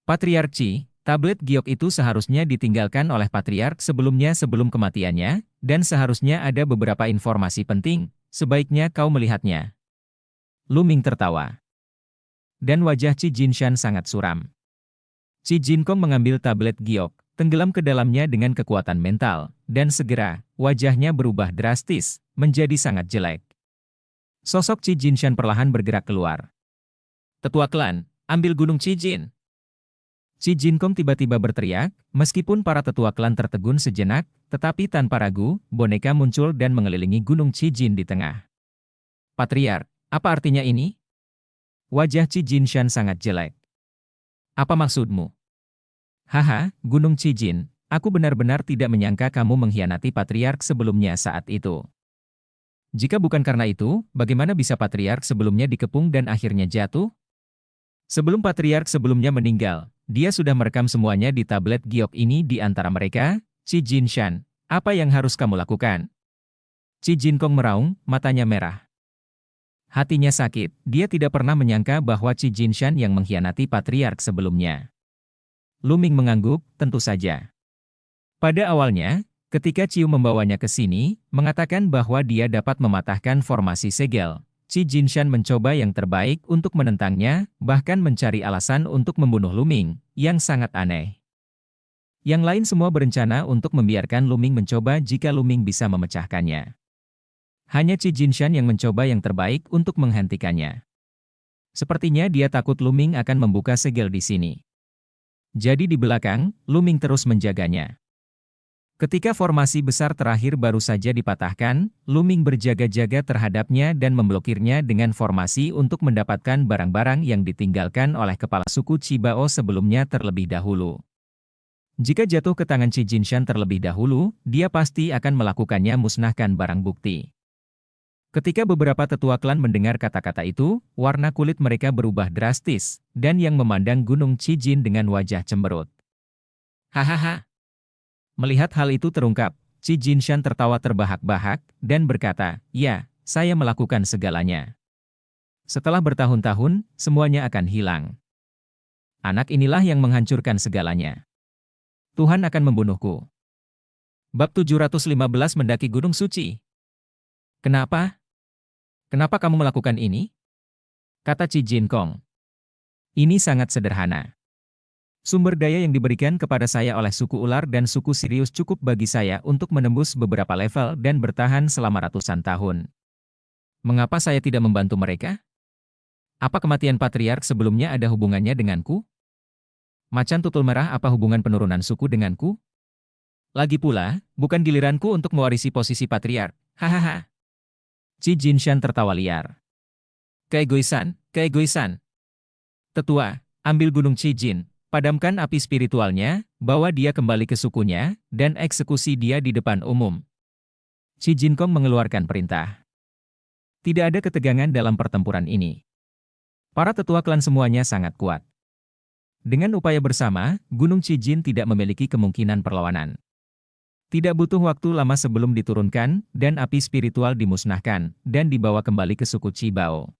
Patriark Qi, tablet giok itu seharusnya ditinggalkan oleh patriark sebelumnya sebelum kematiannya, dan seharusnya ada beberapa informasi penting, sebaiknya kau melihatnya. Lu Ming tertawa. Dan wajah Qi Jinshan sangat suram. Qi Jinkong mengambil tablet giok, tenggelam ke dalamnya dengan kekuatan mental, dan segera, wajahnya berubah drastis, menjadi sangat jelek. Sosok Qi Jinshan perlahan bergerak keluar. Tetua klan, ambil gunung Qijin. Qi Jinkong tiba-tiba berteriak, meskipun para tetua klan tertegun sejenak, tetapi tanpa ragu, boneka muncul dan mengelilingi gunung Qijin di tengah. Patriark, apa artinya ini? Wajah Qi Jinshan sangat jelek. Apa maksudmu? Haha, gunung Qijin, aku benar-benar tidak menyangka kamu mengkhianati patriark sebelumnya saat itu. Jika bukan karena itu, bagaimana bisa patriark sebelumnya dikepung dan akhirnya jatuh? Sebelum patriark sebelumnya meninggal, dia sudah merekam semuanya di tablet giok ini di antara mereka. Qi Jinshan, apa yang harus kamu lakukan? Qi Jinkong meraung, matanya merah. Hatinya sakit, dia tidak pernah menyangka bahwa Qi Jinshan yang mengkhianati patriark sebelumnya. Lu Ming mengangguk, tentu saja. Pada awalnya, ketika Ciu membawanya ke sini, mengatakan bahwa dia dapat mematahkan formasi segel, Qi Jinshan mencoba yang terbaik untuk menentangnya, bahkan mencari alasan untuk membunuh Lu Ming, yang sangat aneh. Yang lain semua berencana untuk membiarkan Lu Ming mencoba jika Lu Ming bisa memecahkannya. Hanya Qi Jinshan yang mencoba yang terbaik untuk menghentikannya. Sepertinya dia takut Lu Ming akan membuka segel di sini. Jadi di belakang, Lu Ming terus menjaganya. Ketika formasi besar terakhir baru saja dipatahkan, Lu Ming berjaga-jaga terhadapnya dan memblokirnya dengan formasi untuk mendapatkan barang-barang yang ditinggalkan oleh kepala suku Qibao sebelumnya terlebih dahulu. Jika jatuh ke tangan Qi Jinshan terlebih dahulu, dia pasti akan melakukannya musnahkan barang bukti. Ketika beberapa tetua klan mendengar kata-kata itu, warna kulit mereka berubah drastis, dan yang memandang gunung Qijin dengan wajah cemberut. Hahaha. Melihat hal itu terungkap, Qi Jinshan tertawa terbahak-bahak, dan berkata, ya, saya melakukan segalanya. Setelah bertahun-tahun, semuanya akan hilang. Anak inilah yang menghancurkan segalanya. Tuhan akan membunuhku. Bab 715 mendaki Gunung Suci. Kenapa? Kenapa kamu melakukan ini? Kata Qi Jinkong. Ini sangat sederhana. Sumber daya yang diberikan kepada saya oleh suku ular dan suku Sirius cukup bagi saya untuk menembus beberapa level dan bertahan selama ratusan tahun. Mengapa saya tidak membantu mereka? Apa kematian patriark sebelumnya ada hubungannya denganku? Macan tutul merah apa hubungan penurunan suku denganku? Lagi pula, bukan giliranku untuk mewarisi posisi patriark. Hahaha. Qi Jinshan tertawa liar. Keegoisan, keegoisan. Tetua, ambil gunung Qi Jin, padamkan api spiritualnya, bawa dia kembali ke sukunya, dan eksekusi dia di depan umum. Qi Jinkong mengeluarkan perintah. Tidak ada ketegangan dalam pertempuran ini. Para tetua klan semuanya sangat kuat. Dengan upaya bersama, Gunung Qi Jin tidak memiliki kemungkinan perlawanan. Tidak butuh waktu lama sebelum diturunkan, dan api spiritual dimusnahkan, dan dibawa kembali ke suku Qi Bao.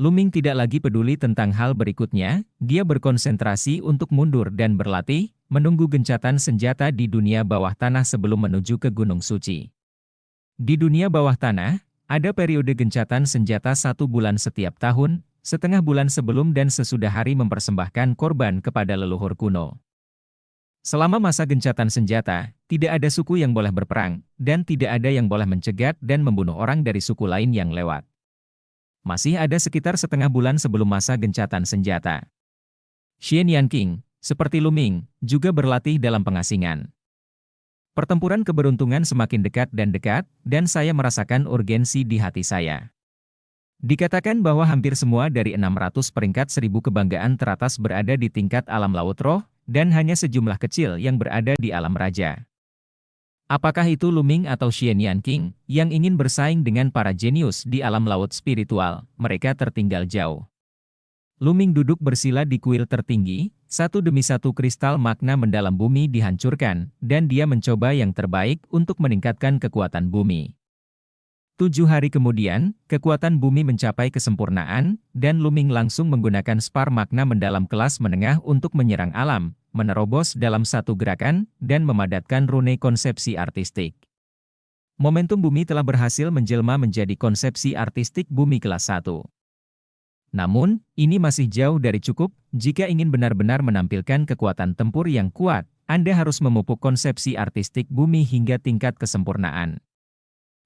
Lu Ming tidak lagi peduli tentang hal berikutnya, dia berkonsentrasi untuk mundur dan berlatih, menunggu gencatan senjata di dunia bawah tanah sebelum menuju ke Gunung Suci. Di dunia bawah tanah, ada periode gencatan senjata 1 bulan setiap tahun, setengah bulan sebelum dan sesudah hari mempersembahkan korban kepada leluhur kuno. Selama masa gencatan senjata, tidak ada suku yang boleh berperang, dan tidak ada yang boleh mencegat dan membunuh orang dari suku lain yang lewat. Masih ada sekitar setengah bulan sebelum masa gencatan senjata. Xian Yanqing, seperti Lu Ming, juga berlatih dalam pengasingan. Pertempuran keberuntungan semakin dekat, dan saya merasakan urgensi di hati saya. Dikatakan bahwa hampir semua dari 600 peringkat 1000 kebanggaan teratas berada di tingkat alam laut roh, dan hanya sejumlah kecil yang berada di alam raja. Apakah itu Lu Ming atau Xian Yanqing yang ingin bersaing dengan para jenius di alam laut spiritual? Mereka tertinggal jauh. Lu Ming duduk bersila di kuil tertinggi, satu demi satu kristal makna mendalam bumi dihancurkan, dan dia mencoba yang terbaik untuk meningkatkan kekuatan bumi. 7 hari kemudian, kekuatan bumi mencapai kesempurnaan, dan Lu Ming langsung menggunakan spar makna mendalam kelas menengah untuk menyerang alam, menerobos dalam satu gerakan, dan memadatkan rune konsepsi artistik. Momentum bumi telah berhasil menjelma menjadi konsepsi artistik bumi kelas 1. Namun, ini masih jauh dari cukup. Jika ingin benar-benar menampilkan kekuatan tempur yang kuat, Anda harus memupuk konsepsi artistik bumi hingga tingkat kesempurnaan.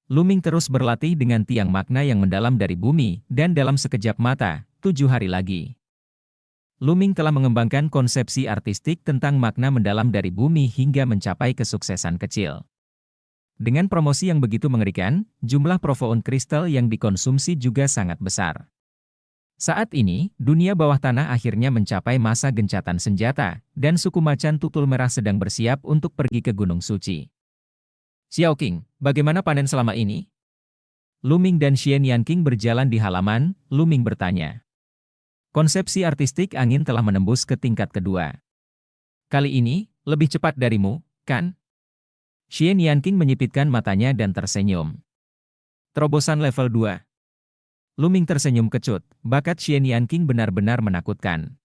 Lu Ming terus berlatih dengan tiang makna yang mendalam dari bumi, dan dalam sekejap mata, 7 hari lagi. Lu Ming telah mengembangkan konsepsi artistik tentang makna mendalam dari bumi hingga mencapai kesuksesan kecil. Dengan promosi yang begitu mengerikan, jumlah profoon kristal yang dikonsumsi juga sangat besar. Saat ini, dunia bawah tanah akhirnya mencapai masa gencatan senjata, dan suku macan tutul merah sedang bersiap untuk pergi ke Gunung Suci. Xiao Qing, bagaimana panen selama ini? Lu Ming dan Xian Yanqing berjalan di halaman. Lu Ming bertanya. Konsepsi artistik angin telah menembus ke tingkat kedua. Kali ini, lebih cepat darimu, kan? Xian Yanqing menyipitkan matanya dan tersenyum. Terobosan level 2. Lu Ming tersenyum kecut, bakat Xian Yanqing benar-benar menakutkan.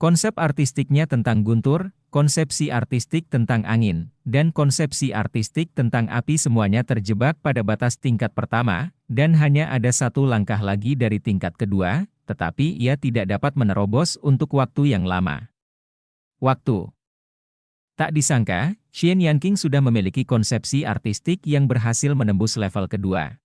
Konsep artistiknya tentang guntur, konsepsi artistik tentang angin, dan konsepsi artistik tentang api semuanya terjebak pada batas tingkat pertama, dan hanya ada satu langkah lagi dari tingkat kedua, tetapi ia tidak dapat menerobos untuk waktu yang lama. Waktu. Tak disangka, Xian Yanqing sudah memiliki konsepsi artistik yang berhasil menembus level kedua.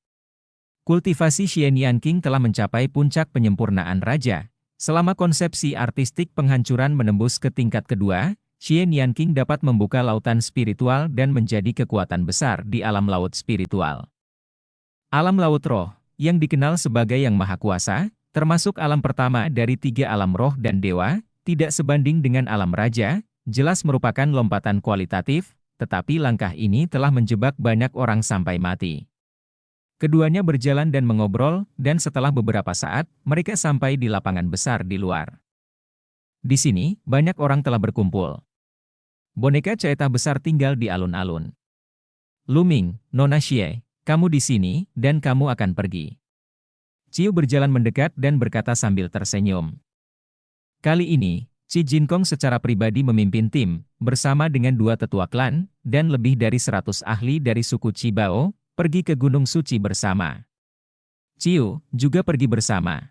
Kultivasi Xian Yanqing telah mencapai puncak penyempurnaan raja. Selama konsepsi artistik penghancuran menembus ke tingkat kedua, Xian Yanqing dapat membuka lautan spiritual dan menjadi kekuatan besar di alam laut spiritual. Alam laut roh, yang dikenal sebagai yang maha kuasa, termasuk alam pertama dari 3 alam roh dan dewa, tidak sebanding dengan alam raja, jelas merupakan lompatan kualitatif, tetapi langkah ini telah menjebak banyak orang sampai mati. Keduanya berjalan dan mengobrol, dan setelah beberapa saat, mereka sampai di lapangan besar di luar. Di sini, banyak orang telah berkumpul. Boneka Caeta besar tinggal di alun-alun. Lu Ming, Nona Xie, kamu di sini, dan kamu akan pergi. Ciu berjalan mendekat dan berkata sambil tersenyum. Kali ini, Xi Jinkong secara pribadi memimpin tim, bersama dengan dua tetua klan, dan lebih dari 100 ahli dari suku Qibao, pergi ke Gunung Suci bersama. Ciu juga pergi bersama.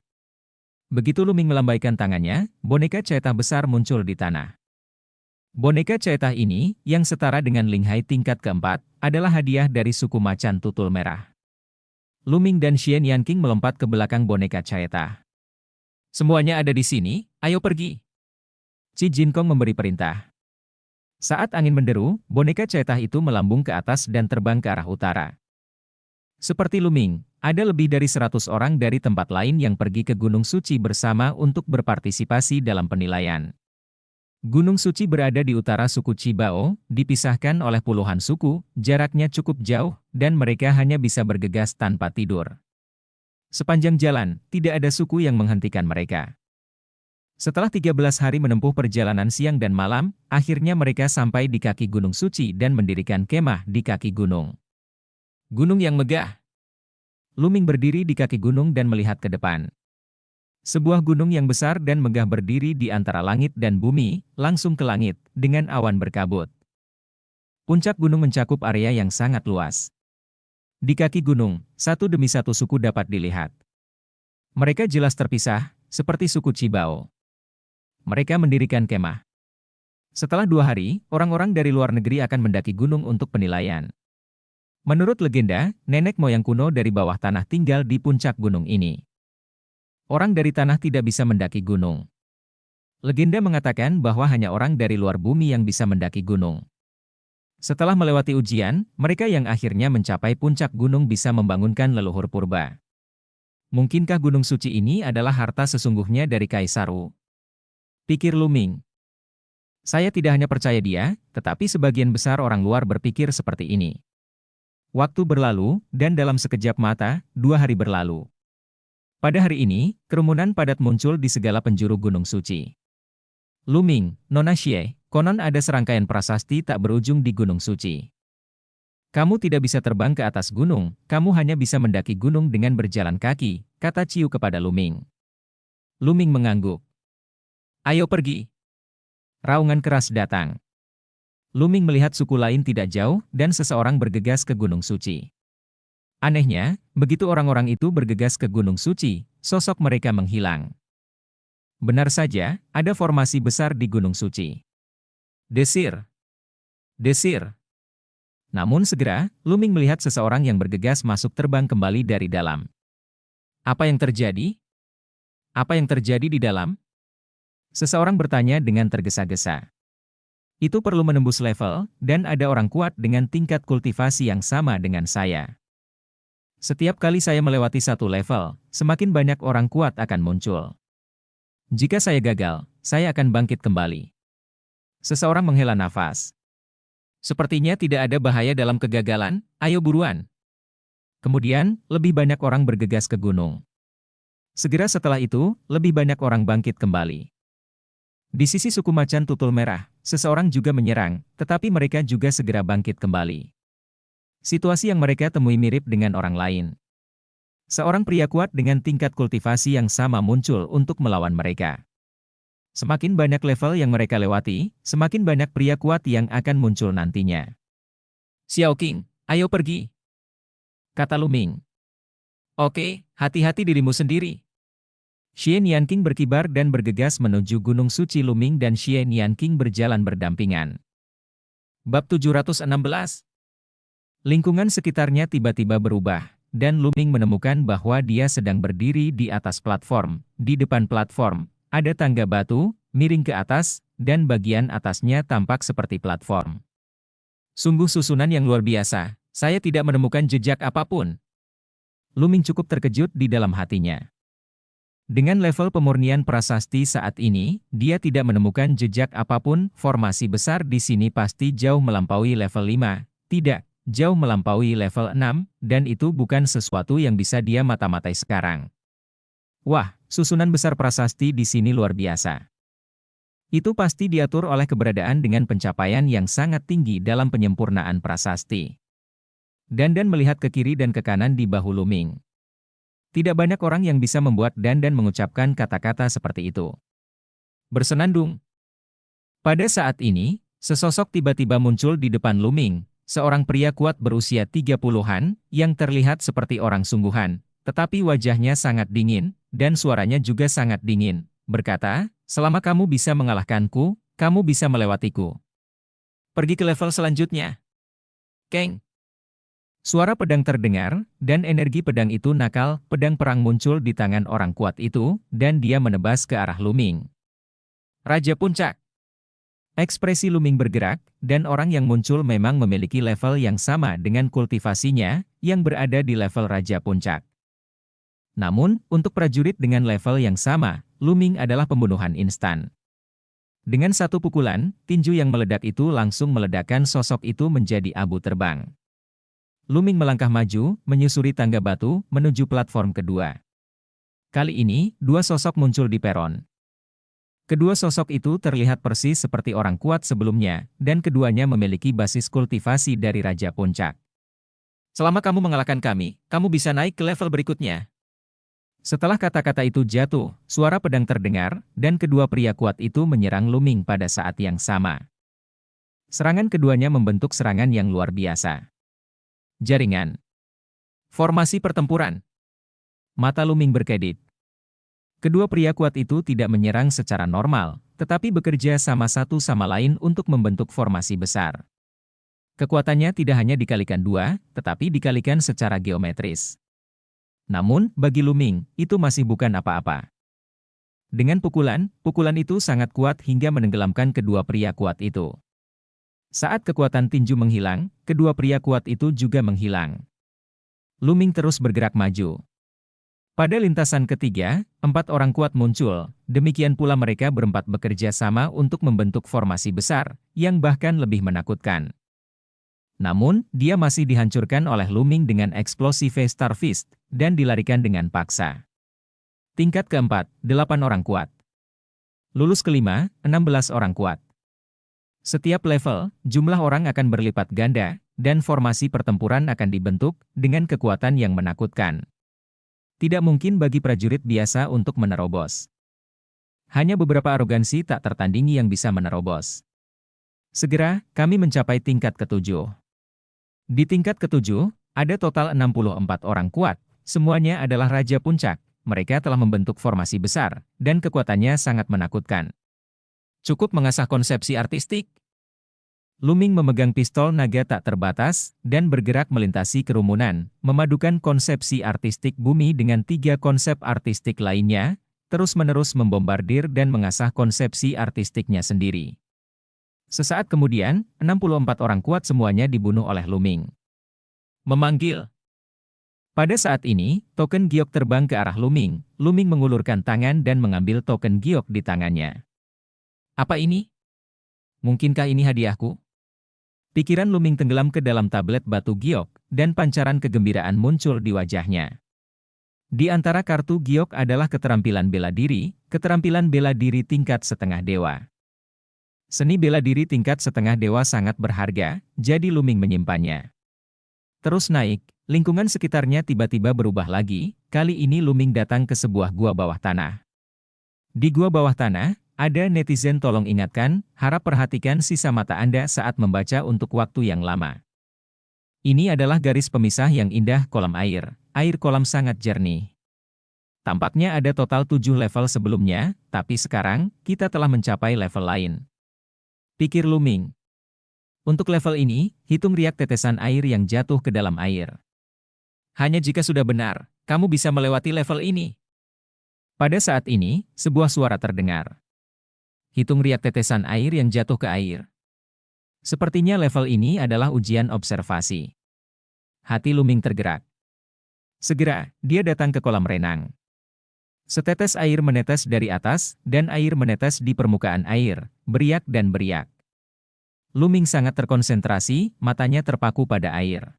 Begitu Luming melambaikan tangannya, boneka Caetah besar muncul di tanah. Boneka Caetah ini, yang setara dengan Linghai tingkat keempat, adalah hadiah dari suku macan tutul merah. Luming dan Xian Yanqing melompat ke belakang boneka Caetah. Semuanya ada di sini, ayo pergi. Xi Jinkong memberi perintah. Saat angin menderu, boneka Caetah itu melambung ke atas dan terbang ke arah utara. Seperti Luming, ada lebih dari 100 orang dari tempat lain yang pergi ke Gunung Suci bersama untuk berpartisipasi dalam penilaian. Gunung Suci berada di utara suku Qibao, dipisahkan oleh puluhan suku, jaraknya cukup jauh, dan mereka hanya bisa bergegas tanpa tidur. Sepanjang jalan, tidak ada suku yang menghentikan mereka. Setelah 13 hari menempuh perjalanan siang dan malam, akhirnya mereka sampai di kaki Gunung Suci dan mendirikan kemah di kaki gunung. Gunung yang megah. Luming berdiri di kaki gunung dan melihat ke depan. Sebuah gunung yang besar dan megah berdiri di antara langit dan bumi, langsung ke langit, dengan awan berkabut. Puncak gunung mencakup area yang sangat luas. Di kaki gunung, satu demi satu suku dapat dilihat. Mereka jelas terpisah, seperti suku Qibao. Mereka mendirikan kemah. Setelah 2 hari, orang-orang dari luar negeri akan mendaki gunung untuk penilaian. Menurut legenda, nenek moyang kuno dari bawah tanah tinggal di puncak gunung ini. Orang dari tanah tidak bisa mendaki gunung. Legenda mengatakan bahwa hanya orang dari luar bumi yang bisa mendaki gunung. Setelah melewati ujian, mereka yang akhirnya mencapai puncak gunung bisa membangunkan leluhur purba. Mungkinkah gunung suci ini adalah harta sesungguhnya dari Kaisar Wu? Pikir Luming. Saya tidak hanya percaya dia, tetapi sebagian besar orang luar berpikir seperti ini. Waktu berlalu, dan dalam sekejap mata, 2 hari berlalu. Pada hari ini, kerumunan padat muncul di segala penjuru Gunung Suci. Luming, Nona Xie, konon ada serangkaian prasasti tak berujung di Gunung Suci. Kamu tidak bisa terbang ke atas gunung, kamu hanya bisa mendaki gunung dengan berjalan kaki, kata Ciu kepada Luming. Luming mengangguk. Ayo pergi. Raungan keras datang. Luming melihat suku lain tidak jauh, dan seseorang bergegas ke Gunung Suci. Anehnya, begitu orang-orang itu bergegas ke Gunung Suci, sosok mereka menghilang. Benar saja, ada formasi besar di Gunung Suci. Desir. Desir. Namun segera, Luming melihat seseorang yang bergegas masuk terbang kembali dari dalam. Apa yang terjadi? Apa yang terjadi di dalam? Seseorang bertanya dengan tergesa-gesa. Itu perlu menembus level, dan ada orang kuat dengan tingkat kultivasi yang sama dengan saya. Setiap kali saya melewati satu level, semakin banyak orang kuat akan muncul. Jika saya gagal, saya akan bangkit kembali. Seseorang menghela nafas. Sepertinya tidak ada bahaya dalam kegagalan, ayo buruan. Kemudian, lebih banyak orang bergegas ke gunung. Segera setelah itu, lebih banyak orang bangkit kembali. Di sisi suku macan tutul merah, seseorang juga menyerang, tetapi mereka juga segera bangkit kembali. Situasi yang mereka temui mirip dengan orang lain. Seorang pria kuat dengan tingkat kultivasi yang sama muncul untuk melawan mereka. Semakin banyak level yang mereka lewati, semakin banyak pria kuat yang akan muncul nantinya. Xiao Qing, ayo pergi, kata Luming. Oke, hati-hati dirimu sendiri. Xian Yanqing berkibar dan bergegas menuju Gunung Suci. Luming dan Xian Yanqing berjalan berdampingan. Bab 716. Lingkungan sekitarnya tiba-tiba berubah, dan Luming menemukan bahwa dia sedang berdiri di atas platform. Di depan platform, ada tangga batu, miring ke atas, dan bagian atasnya tampak seperti platform. Sungguh susunan yang luar biasa, saya tidak menemukan jejak apapun. Luming cukup terkejut di dalam hatinya. Dengan level pemurnian prasasti saat ini, dia tidak menemukan jejak apapun. Formasi besar di sini pasti jauh melampaui level 5, tidak, jauh melampaui level 6, dan itu bukan sesuatu yang bisa dia mata-matai sekarang. Wah, susunan besar prasasti di sini luar biasa. Itu pasti diatur oleh keberadaan dengan pencapaian yang sangat tinggi dalam penyempurnaan prasasti. Dandan melihat ke kiri dan ke kanan di bahu Luming. Tidak banyak orang yang bisa membuat Dandan mengucapkan kata-kata seperti itu. bersenandung. Pada saat ini, sesosok tiba-tiba muncul di depan Luming, seorang pria kuat berusia 30-an, yang terlihat seperti orang sungguhan, tetapi wajahnya sangat dingin, dan suaranya juga sangat dingin, berkata, "Selama kamu bisa mengalahkanku, kamu bisa melewatiku. Pergi ke level selanjutnya." Keng. Suara pedang terdengar, dan energi pedang itu nakal, pedang perang muncul di tangan orang kuat itu, dan dia menebas ke arah Luming. Raja Puncak. Ekspresi Luming bergerak, dan orang yang muncul memang memiliki level yang sama dengan kultivasinya, yang berada di level Raja Puncak. Namun, untuk prajurit dengan level yang sama, Luming adalah pembunuhan instan. Dengan satu pukulan, tinju yang meledak itu langsung meledakkan sosok itu menjadi abu terbang. Luming melangkah maju, menyusuri tangga batu, menuju platform kedua. Kali ini, dua sosok muncul di peron. Kedua sosok itu terlihat persis seperti orang kuat sebelumnya, dan keduanya memiliki basis kultivasi dari Raja Puncak. Selama kamu mengalahkan kami, kamu bisa naik ke level berikutnya. Setelah kata-kata itu jatuh, suara pedang terdengar, dan kedua pria kuat itu menyerang Luming pada saat yang sama. Serangan keduanya membentuk serangan yang luar biasa. Jaringan. Formasi pertempuran. Mata Luming berkedip. Kedua pria kuat itu tidak menyerang secara normal, tetapi bekerja sama satu sama lain untuk membentuk formasi besar. Kekuatannya tidak hanya dikalikan dua, tetapi dikalikan secara geometris. Namun, bagi Luming, itu masih bukan apa-apa. Dengan pukulan itu sangat kuat hingga menenggelamkan kedua pria kuat itu. Saat kekuatan tinju menghilang, kedua pria kuat itu juga menghilang. Luming terus bergerak maju. Pada lintasan ketiga, 4 orang kuat muncul, demikian pula mereka berempat bekerja sama untuk membentuk formasi besar, yang bahkan lebih menakutkan. Namun, dia masih dihancurkan oleh Luming dengan eksplosif Star Fist, dan dilarikan dengan paksa. Tingkat keempat, 8 orang kuat. Lulus kelima, 16 orang kuat. Setiap level, jumlah orang akan berlipat ganda, dan formasi pertempuran akan dibentuk, dengan kekuatan yang menakutkan. Tidak mungkin bagi prajurit biasa untuk menerobos. Hanya beberapa arogansi tak tertandingi yang bisa menerobos. Segera, kami mencapai tingkat ketujuh. Di tingkat ketujuh, ada total 64 orang kuat, semuanya adalah Raja Puncak, mereka telah membentuk formasi besar, dan kekuatannya sangat menakutkan. Cukup mengasah konsepsi artistik. Luming memegang pistol naga tak terbatas, dan bergerak melintasi kerumunan, memadukan konsepsi artistik bumi dengan 3 konsep artistik lainnya, terus-menerus membombardir dan mengasah konsepsi artistiknya sendiri. Sesaat kemudian, 64 orang kuat semuanya dibunuh oleh Luming. Memanggil. Pada saat ini, token giok terbang ke arah Luming. Luming mengulurkan tangan dan mengambil token giok di tangannya. Apa ini? Mungkinkah ini hadiahku? Pikiran Luming tenggelam ke dalam tablet batu giok, dan pancaran kegembiraan muncul di wajahnya. Di antara kartu giok adalah keterampilan bela diri tingkat setengah dewa. Seni bela diri tingkat setengah dewa sangat berharga, jadi Luming menyimpannya. Terus naik, lingkungan sekitarnya tiba-tiba berubah lagi, kali ini Luming datang ke sebuah gua bawah tanah. Di gua bawah tanah, ada netizen tolong ingatkan, harap perhatikan sisa mata Anda saat membaca untuk waktu yang lama. Ini adalah garis pemisah yang indah kolam air kolam sangat jernih. Tampaknya ada total 7 level sebelumnya, tapi sekarang, kita telah mencapai level lain. Pikir Luming. Untuk level ini, hitung riak tetesan air yang jatuh ke dalam air. Hanya jika sudah benar, kamu bisa melewati level ini. Pada saat ini, sebuah suara terdengar. Hitung riak tetesan air yang jatuh ke air. Sepertinya level ini adalah ujian observasi. Hati Luming tergerak. Segera, dia datang ke kolam renang. Setetes air menetes dari atas, dan air menetes di permukaan air, beriak dan beriak. Luming sangat terkonsentrasi, matanya terpaku pada air.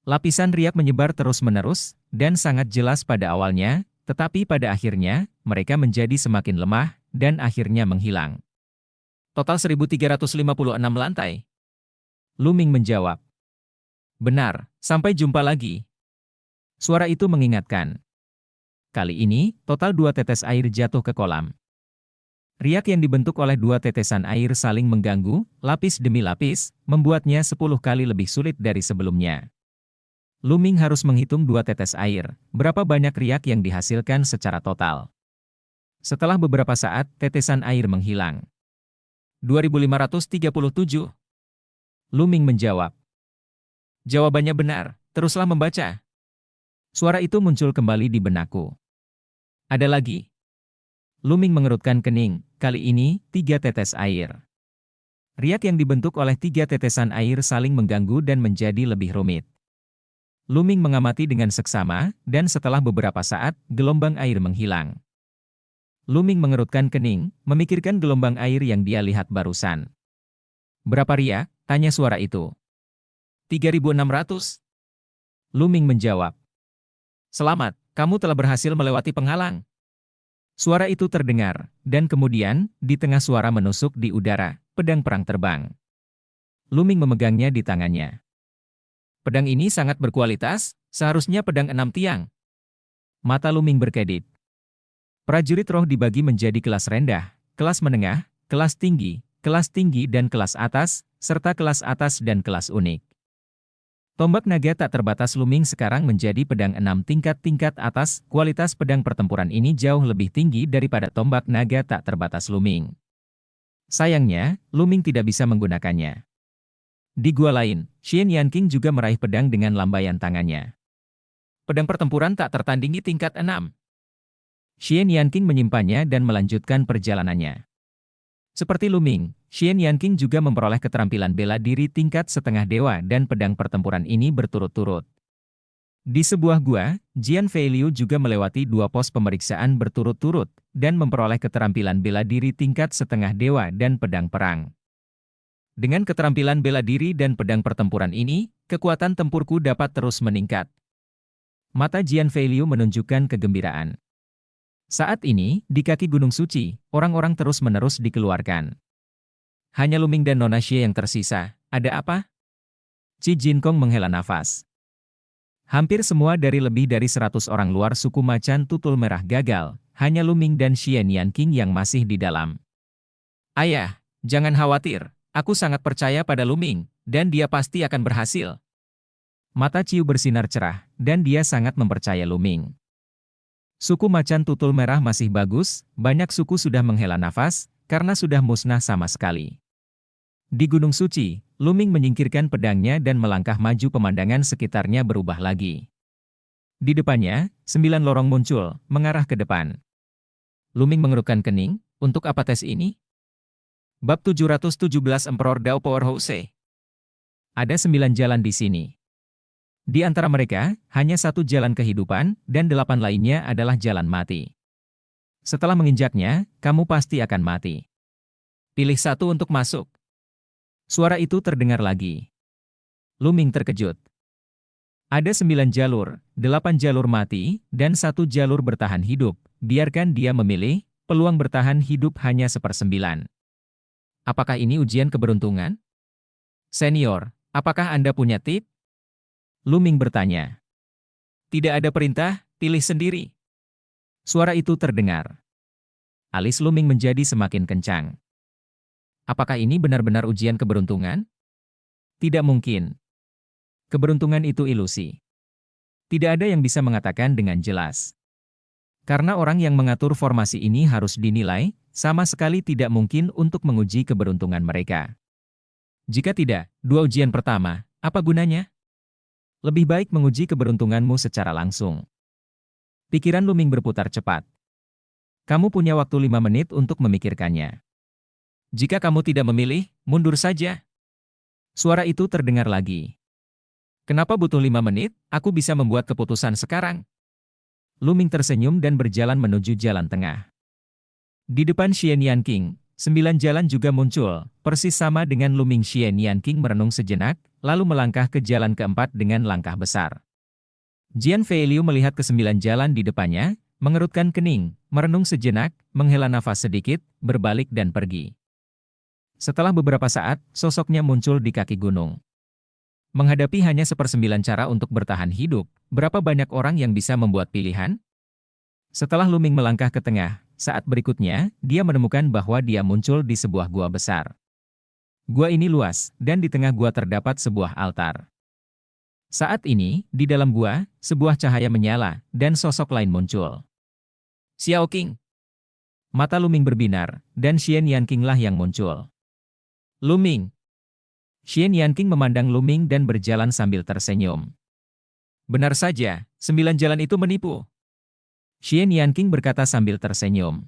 Lapisan riak menyebar terus-menerus, dan sangat jelas pada awalnya, tetapi pada akhirnya, mereka menjadi semakin lemah, dan akhirnya menghilang. Total 1356 lantai. Luming menjawab. Benar, sampai jumpa lagi. Suara itu mengingatkan. Kali ini, total 2 tetes air jatuh ke kolam. Riak yang dibentuk oleh dua tetesan air saling mengganggu, lapis demi lapis, membuatnya 10 kali lebih sulit dari sebelumnya. Luming harus menghitung dua tetes air, berapa banyak riak yang dihasilkan secara total. Setelah beberapa saat, tetesan air menghilang. 2537. Luming menjawab. Jawabannya benar, teruslah membaca. Suara itu muncul kembali di benakku. Ada lagi. Luming mengerutkan kening, kali ini 3 tetes air. Riak yang dibentuk oleh 3 tetesan air saling mengganggu dan menjadi lebih rumit. Luming mengamati dengan seksama, dan setelah beberapa saat, gelombang air menghilang. Luming mengerutkan kening, memikirkan gelombang air yang dia lihat barusan. Berapa riak? Tanya suara itu. 3.600. Luming menjawab. Selamat, kamu telah berhasil melewati penghalang. Suara itu terdengar, dan kemudian, di tengah suara menusuk di udara, pedang perang terbang. Luming memegangnya di tangannya. Pedang ini sangat berkualitas, seharusnya pedang 6 tiang. Mata Luming berkedip. Prajurit roh dibagi menjadi kelas rendah, kelas menengah, kelas tinggi, dan kelas atas, serta kelas atas dan kelas unik. Tombak naga tak terbatas Luming sekarang menjadi pedang 6 tingkat atas. Kualitas pedang pertempuran ini jauh lebih tinggi daripada tombak naga tak terbatas Luming. Sayangnya, Luming tidak bisa menggunakannya. Di gua lain, Xian Yanqing juga meraih pedang dengan lambaian tangannya. Pedang pertempuran tak tertandingi tingkat 6. Xian Yanqing menyimpannya dan melanjutkan perjalanannya. Seperti Luming, Xian Yanqing juga memperoleh keterampilan bela diri tingkat setengah dewa dan pedang pertempuran ini berturut-turut. Di sebuah gua, Jian Feiliu juga melewati 2 pos pemeriksaan berturut-turut dan memperoleh keterampilan bela diri tingkat setengah dewa dan pedang perang. Dengan keterampilan bela diri dan pedang pertempuran ini, kekuatan tempurku dapat terus meningkat. Mata Jian Feiliu menunjukkan kegembiraan. Saat ini, di kaki Gunung Suci, orang-orang terus-menerus dikeluarkan. Hanya Luming dan Nona Xie yang tersisa. Ada apa? Qi Jinkong menghela nafas. Hampir semua dari lebih dari 100 orang luar suku macan tutul merah gagal, hanya Luming dan Xian Yanqing yang masih di dalam. Ayah, jangan khawatir, aku sangat percaya pada Luming, dan dia pasti akan berhasil. Mata Ciu bersinar cerah, dan dia sangat mempercaya Luming. Suku macan tutul merah masih bagus, banyak suku sudah menghela nafas, karena sudah musnah sama sekali. Di Gunung Suci, Luming menyingkirkan pedangnya dan melangkah maju, pemandangan sekitarnya berubah lagi. Di depannya, 9 lorong muncul, mengarah ke depan. Luming mengerutkan kening, untuk apa tes ini? Bab 717 Emperor Dao Powerhouse. Ada 9 jalan di sini. Di antara mereka, hanya 1 jalan kehidupan, dan 8 lainnya adalah jalan mati. Setelah menginjaknya, kamu pasti akan mati. Pilih 1 untuk masuk. Suara itu terdengar lagi. Luming terkejut. Ada 9 jalur, 8 jalur mati, dan 1 jalur bertahan hidup. Biarkan dia memilih, peluang bertahan hidup hanya 1/9. Apakah ini ujian keberuntungan? Senior, apakah Anda punya tip? Luming bertanya. Tidak ada perintah, pilih sendiri. Suara itu terdengar. Alis Luming menjadi semakin kencang. Apakah ini benar-benar ujian keberuntungan? Tidak mungkin. Keberuntungan itu ilusi. Tidak ada yang bisa mengatakan dengan jelas. Karena orang yang mengatur formasi ini harus dinilai, sama sekali tidak mungkin untuk menguji keberuntungan mereka. Jika tidak, 2 ujian pertama, apa gunanya? Lebih baik menguji keberuntunganmu secara langsung. Pikiran Luming berputar cepat. Kamu punya waktu 5 menit untuk memikirkannya. Jika kamu tidak memilih, mundur saja. Suara itu terdengar lagi. Kenapa butuh 5 menit? Aku bisa membuat keputusan sekarang. Luming tersenyum dan berjalan menuju jalan tengah. Di depan Xian Yanqing, 9 jalan juga muncul, persis sama dengan Luming. Xian Yanqing merenung sejenak, lalu melangkah ke jalan keempat dengan langkah besar. Jian Feiliu melihat ke-9 jalan di depannya, mengerutkan kening, merenung sejenak, menghela nafas sedikit, berbalik dan pergi. Setelah beberapa saat, sosoknya muncul di kaki gunung. Menghadapi hanya 1/9 cara untuk bertahan hidup, berapa banyak orang yang bisa membuat pilihan? Setelah Luming melangkah ke tengah, saat berikutnya, dia menemukan bahwa dia muncul di sebuah gua besar. Gua ini luas, dan di tengah gua terdapat sebuah altar. Saat ini, di dalam gua, sebuah cahaya menyala, dan sosok lain muncul. Xiao Qing. Mata Luming berbinar, dan Xian Yanqing lah yang muncul. Luming. Xian Yanqing memandang Luming dan berjalan sambil tersenyum. Benar saja, 9 jalan itu menipu. Xian Yanqing berkata sambil tersenyum.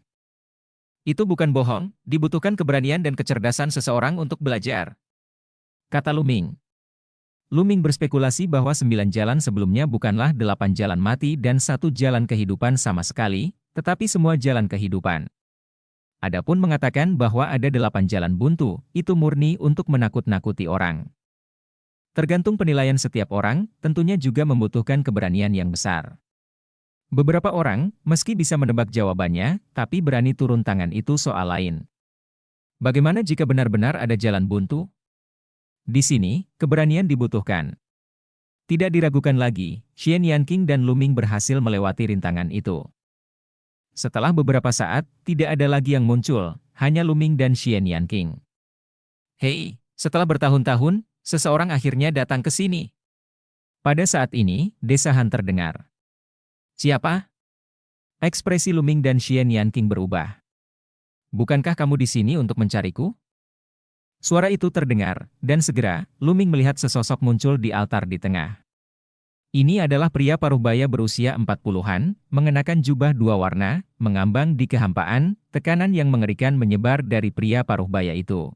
Itu bukan bohong, dibutuhkan keberanian dan kecerdasan seseorang untuk belajar, kata Luming. Luming berspekulasi bahwa 9 jalan sebelumnya bukanlah 8 jalan mati dan 1 jalan kehidupan sama sekali, tetapi semua jalan kehidupan. Adapun mengatakan bahwa ada 8 jalan buntu, itu murni untuk menakut-nakuti orang. Tergantung penilaian setiap orang, tentunya juga membutuhkan keberanian yang besar. Beberapa orang, meski bisa menebak jawabannya, tapi berani turun tangan itu soal lain. Bagaimana jika benar-benar ada jalan buntu? Di sini, keberanian dibutuhkan. Tidak diragukan lagi, Xian Yanqing dan Luming berhasil melewati rintangan itu. Setelah beberapa saat, tidak ada lagi yang muncul, hanya Luming dan Xian Yanqing. Hei, setelah bertahun-tahun, seseorang akhirnya datang ke sini. Pada saat ini, desa Han terdengar. Siapa? Ekspresi Luming dan Xian Yanqing berubah. Bukankah kamu di sini untuk mencariku? Suara itu terdengar, dan segera, Luming melihat sesosok muncul di altar di tengah. Ini adalah pria paruhbaya berusia 40-an, mengenakan jubah 2 warna, mengambang di kehampaan, tekanan yang mengerikan menyebar dari pria paruhbaya itu.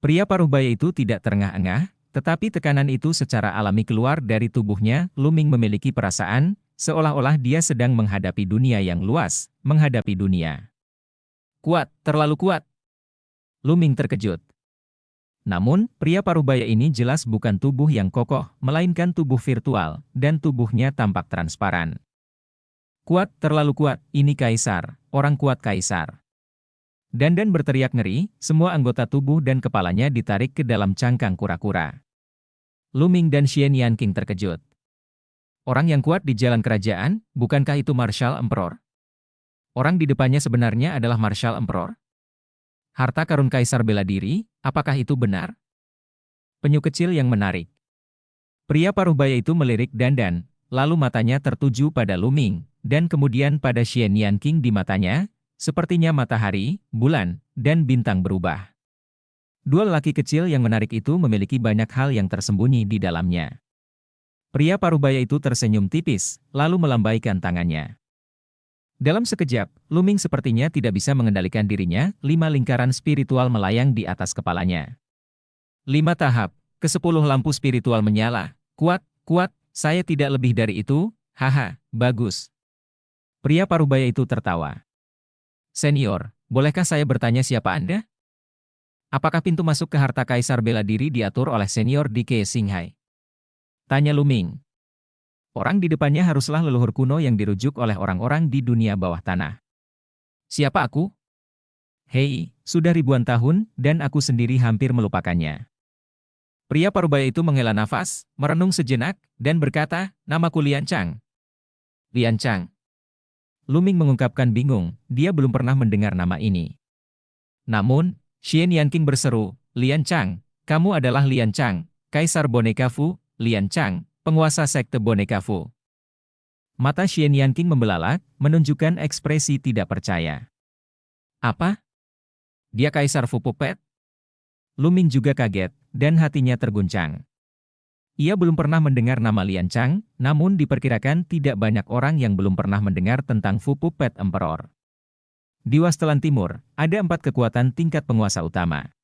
Pria paruhbaya itu tidak terengah-engah, tetapi tekanan itu secara alami keluar dari tubuhnya. Luming memiliki perasaan, seolah-olah dia sedang menghadapi dunia yang luas, menghadapi dunia. Kuat, terlalu kuat. Luming terkejut. Namun, pria paruhbaya ini jelas bukan tubuh yang kokoh, melainkan tubuh virtual, dan tubuhnya tampak transparan. Kuat, terlalu kuat, ini kaisar, orang kuat kaisar. Dandan berteriak ngeri, semua anggota tubuh dan kepalanya ditarik ke dalam cangkang kura-kura. Luming dan Xian Yanqing terkejut. Orang yang kuat di jalan kerajaan, bukankah itu Marshal Emperor? Orang di depannya sebenarnya adalah Marshal Emperor? Harta karun kaisar bela diri, apakah itu benar? Penyu kecil yang menarik. Pria paruhbaya itu melirik Dandan, lalu matanya tertuju pada Luming, dan kemudian pada Xian Yanqing. Di matanya, sepertinya matahari, bulan, dan bintang berubah. Dua lelaki kecil yang menarik itu memiliki banyak hal yang tersembunyi di dalamnya. Pria paruhbaya itu tersenyum tipis, lalu melambaikan tangannya. Dalam sekejap, Luming sepertinya tidak bisa mengendalikan dirinya. 5 lingkaran spiritual melayang di atas kepalanya. 5 tahap, ke-10 lampu spiritual menyala. Kuat, kuat, saya tidak lebih dari itu, haha, bagus. Pria paruhbaya itu tertawa. Senior, bolehkah saya bertanya siapa Anda? Apakah pintu masuk ke harta kaisar bela diri diatur oleh senior di Ke Xinghai? Tanya Luming. Orang di depannya haruslah leluhur kuno yang dirujuk oleh orang-orang di dunia bawah tanah. Siapa aku? Hei, sudah ribuan tahun, dan aku sendiri hampir melupakannya. Pria paruhbaya itu menghela nafas, merenung sejenak, dan berkata, namaku Lian Chang. Lian Chang. Luming mengungkapkan bingung, dia belum pernah mendengar nama ini. Namun, Xian Yanqing berseru, Lian Chang, kamu adalah Lian Chang, Kaisar Boneka Fu, Lian Chang, penguasa sekte Boneka Fu. Mata Xian Yanqing membelalak, menunjukkan ekspresi tidak percaya. Apa? Dia Kaisar Fu Puppet? Luming juga kaget, dan hatinya terguncang. Ia belum pernah mendengar nama Lian Chang, namun diperkirakan tidak banyak orang yang belum pernah mendengar tentang Fu Puppet Emperor. Di Wasteland Timur, ada 4 kekuatan tingkat penguasa utama.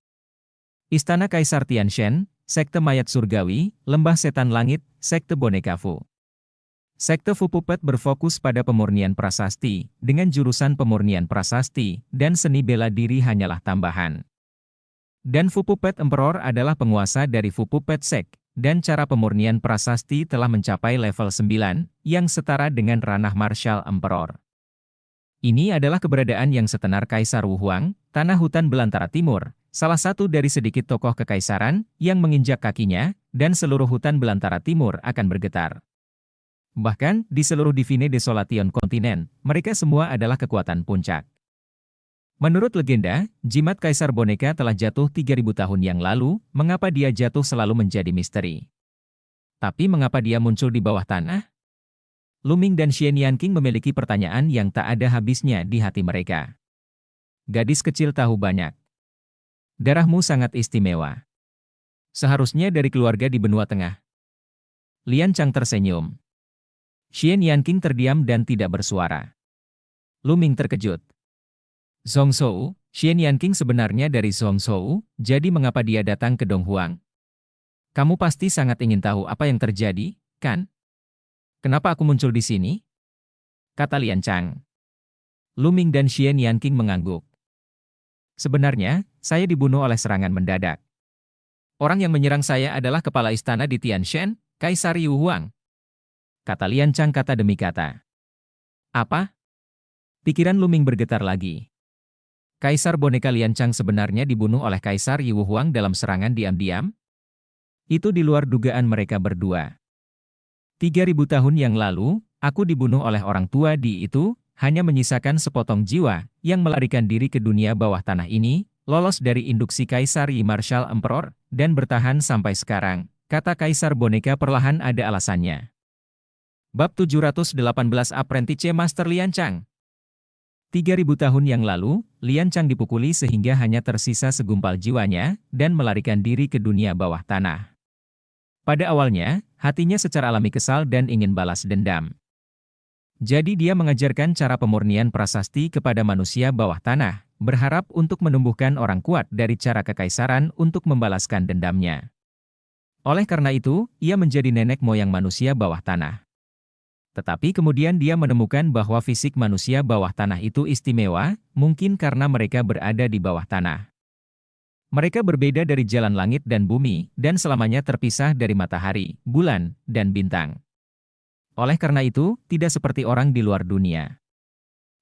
Istana Kaisar Tianshan, Sekte Mayat Surgawi, Lembah Setan Langit, Sekte Boneka Fu. Sekte Fu Puppet berfokus pada pemurnian prasasti, dengan jurusan pemurnian prasasti, dan seni bela diri hanyalah tambahan. Dan Fu Puppet Emperor adalah penguasa dari Fu Puppet Sect, dan cara pemurnian prasasti telah mencapai level 9, yang setara dengan ranah Marshal Emperor. Ini adalah keberadaan yang setenar Kaisar Wu Huang, Tanah Hutan Belantara Timur, salah satu dari sedikit tokoh kekaisaran yang menginjak kakinya, dan seluruh hutan belantara timur akan bergetar. Bahkan, di seluruh Divine Desolation kontinen, mereka semua adalah kekuatan puncak. Menurut legenda, jimat Kaisar Boneka telah jatuh 3000 tahun yang lalu, mengapa dia jatuh selalu menjadi misteri. Tapi mengapa dia muncul di bawah tanah? Luming dan Xian Yanqing memiliki pertanyaan yang tak ada habisnya di hati mereka. Gadis kecil tahu banyak. Darahmu sangat istimewa. Seharusnya dari keluarga di benua tengah. Lian Chang tersenyum. Xian Yanqing terdiam dan tidak bersuara. Luming terkejut. Zhongzhou, Xian Yanqing sebenarnya dari Zhongzhou, jadi mengapa dia datang ke Donghuang? Kamu pasti sangat ingin tahu apa yang terjadi, kan? Kenapa aku muncul di sini? Kata Lian Chang. Luming dan Xian Yanqing mengangguk. Sebenarnya, saya dibunuh oleh serangan mendadak. Orang yang menyerang saya adalah kepala istana di Tianshan, Kaisar Yu Huang. Kata Lian Chang kata demi kata. Apa? Pikiran Luming bergetar lagi. Kaisar boneka Lian Chang sebenarnya dibunuh oleh Kaisar Yu Huang dalam serangan diam-diam? Itu di luar dugaan mereka berdua. 3000 tahun yang lalu, aku dibunuh oleh orang tua di itu, hanya menyisakan sepotong jiwa, yang melarikan diri ke dunia bawah tanah ini, lolos dari induksi Kaisar Yi Marshal Emperor, dan bertahan sampai sekarang, kata Kaisar boneka perlahan ada alasannya. Bab 718 Apprentice Master Lian Chang. 3000 tahun yang lalu, Lian Chang dipukuli sehingga hanya tersisa segumpal jiwanya, dan melarikan diri ke dunia bawah tanah. Pada awalnya, hatinya secara alami kesal dan ingin balas dendam. Jadi dia mengajarkan cara pemurnian prasasti kepada manusia bawah tanah, berharap untuk menumbuhkan orang kuat dari cara kekaisaran untuk membalaskan dendamnya. Oleh karena itu, ia menjadi nenek moyang manusia bawah tanah. Tetapi kemudian dia menemukan bahwa fisik manusia bawah tanah itu istimewa, mungkin karena mereka berada di bawah tanah. Mereka berbeda dari jalan langit dan bumi, dan selamanya terpisah dari matahari, bulan, dan bintang. Oleh karena itu, tidak seperti orang di luar dunia.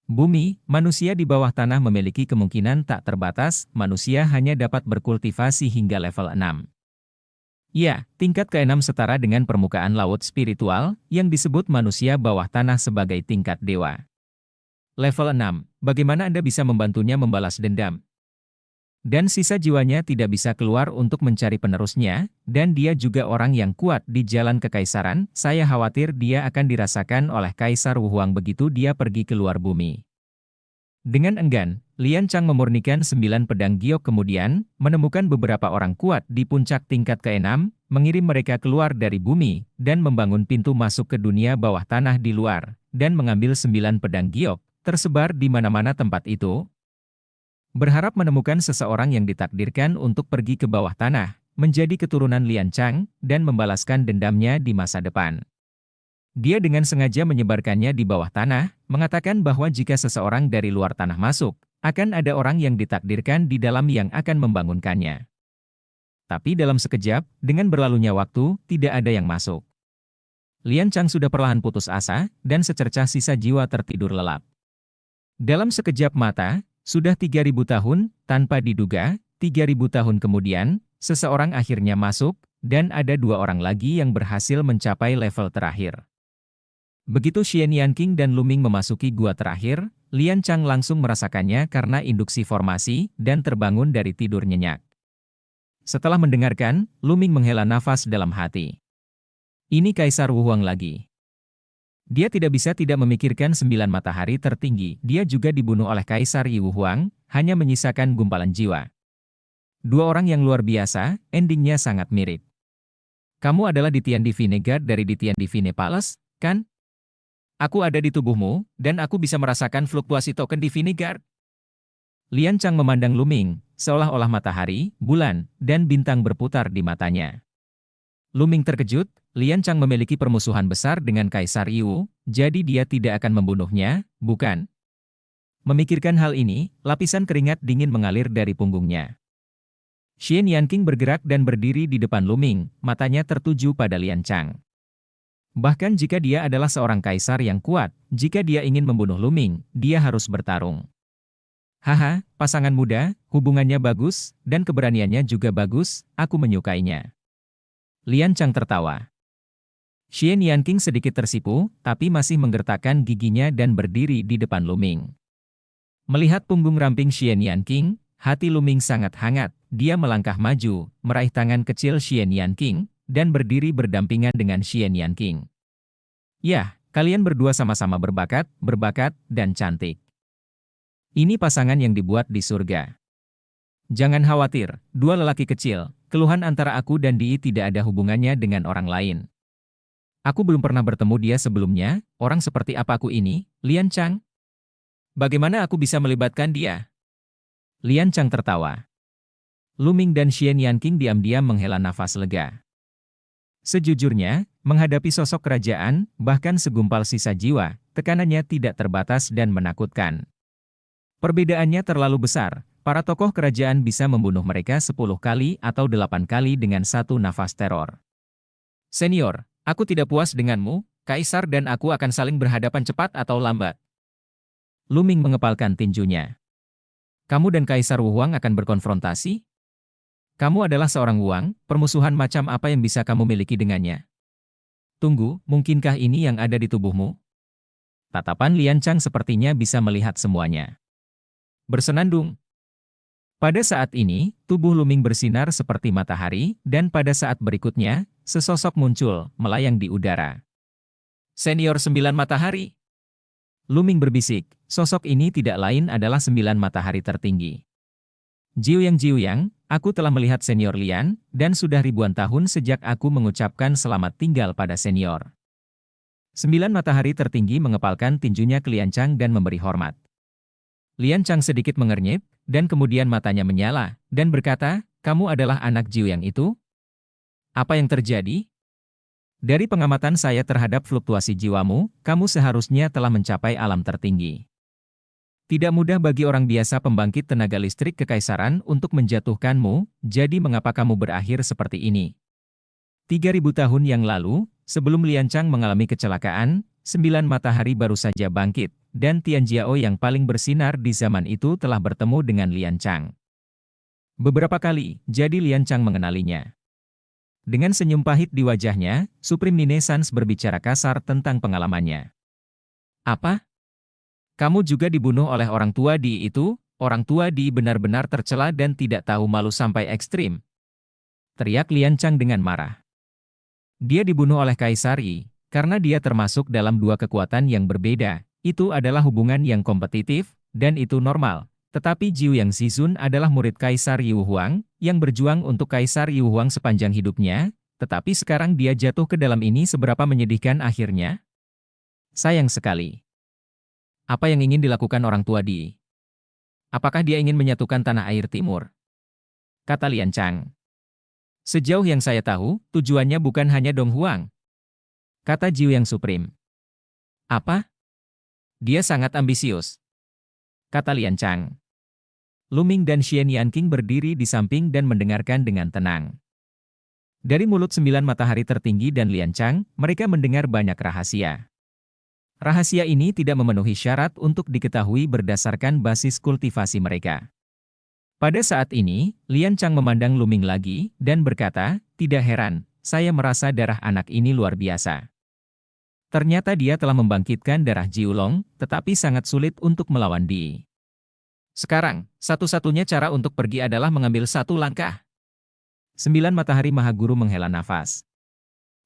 Bumi, manusia di bawah tanah memiliki kemungkinan tak terbatas, manusia hanya dapat berkultivasi hingga level 6. Ya, tingkat ke-6 setara dengan permukaan laut spiritual, yang disebut manusia bawah tanah sebagai tingkat dewa. Level 6, bagaimana Anda bisa membantunya membalas dendam? Dan sisa jiwanya tidak bisa keluar untuk mencari penerusnya, dan dia juga orang yang kuat di jalan kekaisaran, saya khawatir dia akan dirasakan oleh Kaisar Wu Huang begitu dia pergi keluar bumi. Dengan enggan, Lian Chang memurnikan 9 pedang giok kemudian, menemukan beberapa orang kuat di puncak tingkat ke-6, mengirim mereka keluar dari bumi, dan membangun pintu masuk ke dunia bawah tanah di luar, dan mengambil 9 pedang giok, tersebar di mana-mana tempat itu. Berharap menemukan seseorang yang ditakdirkan untuk pergi ke bawah tanah, menjadi keturunan Lian Chang, dan membalaskan dendamnya di masa depan. Dia dengan sengaja menyebarkannya di bawah tanah, mengatakan bahwa jika seseorang dari luar tanah masuk, akan ada orang yang ditakdirkan di dalam yang akan membangunkannya. Tapi dalam sekejap, dengan berlalunya waktu, tidak ada yang masuk. Lian Chang sudah perlahan putus asa, dan secercah sisa jiwa tertidur lelap. Dalam sekejap mata, sudah 3000 tahun, tanpa diduga, 3000 tahun kemudian, seseorang akhirnya masuk, dan ada 2 orang lagi yang berhasil mencapai level terakhir. Begitu Xian Yanqing dan Luming memasuki gua terakhir, Lian Chang langsung merasakannya karena induksi formasi, dan terbangun dari tidur nyenyak. Setelah mendengarkan, Luming menghela nafas dalam hati. Ini Kaisar Wu Huang lagi. Dia tidak bisa tidak memikirkan 9 matahari tertinggi, dia juga dibunuh oleh Kaisar Yu Huang, hanya menyisakan gumpalan jiwa. 2 orang yang luar biasa, endingnya sangat mirip. Kamu adalah Ditian Divine Guard dari Ditian Divine Palace, kan? Aku ada di tubuhmu, dan aku bisa merasakan fluktuasi token Divine Guard. Lian Chang memandang Luming, seolah-olah matahari, bulan, dan bintang berputar di matanya. Luming terkejut, Lian Chang memiliki permusuhan besar dengan Kaisar Yu, jadi dia tidak akan membunuhnya, bukan? Memikirkan hal ini, lapisan keringat dingin mengalir dari punggungnya. Xian Yanqing bergerak dan berdiri di depan Luming, matanya tertuju pada Lian Chang. Bahkan jika dia adalah seorang kaisar yang kuat, jika dia ingin membunuh Luming, dia harus bertarung. Haha, pasangan muda, hubungannya bagus, dan keberaniannya juga bagus, aku menyukainya. Lian Chang tertawa. Xian Yanqing sedikit tersipu, tapi masih menggertakkan giginya dan berdiri di depan Luming. Melihat punggung ramping Xian Yanqing, hati Luming sangat hangat. Dia melangkah maju, meraih tangan kecil Xian Yanqing, dan berdiri berdampingan dengan Xian Yanqing. Yah, kalian berdua sama-sama berbakat, dan cantik. Ini pasangan yang dibuat di surga. Jangan khawatir, dua lelaki kecil, keluhan antara aku dan Di tidak ada hubungannya dengan orang lain. Aku belum pernah bertemu dia sebelumnya, orang seperti apa aku ini, Lian Chang? Bagaimana aku bisa melibatkan dia? Lian Chang tertawa. Luming dan Xian Yanqing diam-diam menghela nafas lega. Sejujurnya, menghadapi sosok kerajaan, bahkan segumpal sisa jiwa, tekanannya tidak terbatas dan menakutkan. Perbedaannya terlalu besar, para tokoh kerajaan bisa membunuh mereka 10 kali atau 8 kali dengan satu nafas teror. Senior, aku tidak puas denganmu, Kaisar dan aku akan saling berhadapan cepat atau lambat. Luming mengepalkan tinjunya. Kamu dan Kaisar Wu Huang akan berkonfrontasi? Kamu adalah seorang Wuang, permusuhan macam apa yang bisa kamu miliki dengannya? Tunggu, mungkinkah ini yang ada di tubuhmu? Tatapan Lian Chang sepertinya bisa melihat semuanya. Bersenandung. Pada saat ini, tubuh Luming bersinar seperti matahari, dan pada saat berikutnya, sesosok muncul, melayang di udara. Senior 9 matahari. Luming berbisik, sosok ini tidak lain adalah 9 matahari tertinggi. Jiuyang, aku telah melihat senior Lian, dan sudah ribuan tahun sejak aku mengucapkan selamat tinggal pada senior. 9 matahari tertinggi mengepalkan tinjunya ke Lian Chang dan memberi hormat. Lian Chang sedikit mengernyit, dan kemudian matanya menyala, dan berkata, kamu adalah anak Jiuyang itu? Apa yang terjadi? Dari pengamatan saya terhadap fluktuasi jiwamu, kamu seharusnya telah mencapai alam tertinggi. Tidak mudah bagi orang biasa pembangkit tenaga listrik kekaisaran untuk menjatuhkanmu, jadi mengapa kamu berakhir seperti ini? 3000 tahun yang lalu, sebelum Lian Chang mengalami kecelakaan, 9 matahari baru saja bangkit, dan Tian Jiao yang paling bersinar di zaman itu telah bertemu dengan Lian Chang. Beberapa kali, jadi Lian Chang mengenalinya. Dengan senyum pahit di wajahnya, Supreme Nine Sans berbicara kasar tentang pengalamannya. Apa? Kamu juga dibunuh oleh orang tua Di itu? Orang tua Di benar-benar tercela dan tidak tahu malu sampai ekstrim. Teriak Lian Chang dengan marah. Dia dibunuh oleh Kaisar Yi, karena dia termasuk dalam dua kekuatan yang berbeda. Itu adalah hubungan yang kompetitif, dan itu normal. Tetapi Jiuyang Zizun adalah murid Kaisar Yi Huang, yang berjuang untuk Kaisar Yi Huang sepanjang hidupnya, tetapi sekarang dia jatuh ke dalam ini seberapa menyedihkan akhirnya? Sayang sekali. Apa yang ingin dilakukan orang tua Di? Apakah dia ingin menyatukan tanah air timur? Kata Lian Chang. Sejauh yang saya tahu, tujuannya bukan hanya Dong Huang. Kata Jiuyang Supreme. Apa? Dia sangat ambisius. Kata Lian Chang. Luming dan Xian Yanqing berdiri di samping dan mendengarkan dengan tenang. Dari mulut 9 matahari tertinggi dan Lian Chang, mereka mendengar banyak rahasia. Rahasia ini tidak memenuhi syarat untuk diketahui berdasarkan basis kultivasi mereka. Pada saat ini, Lian Chang memandang Luming lagi, dan berkata, tidak heran, saya merasa darah anak ini luar biasa. Ternyata dia telah membangkitkan darah Jiulong, tetapi sangat sulit untuk melawan Di. Sekarang, satu-satunya cara untuk pergi adalah mengambil satu langkah. 9 matahari Mahaguru menghela nafas.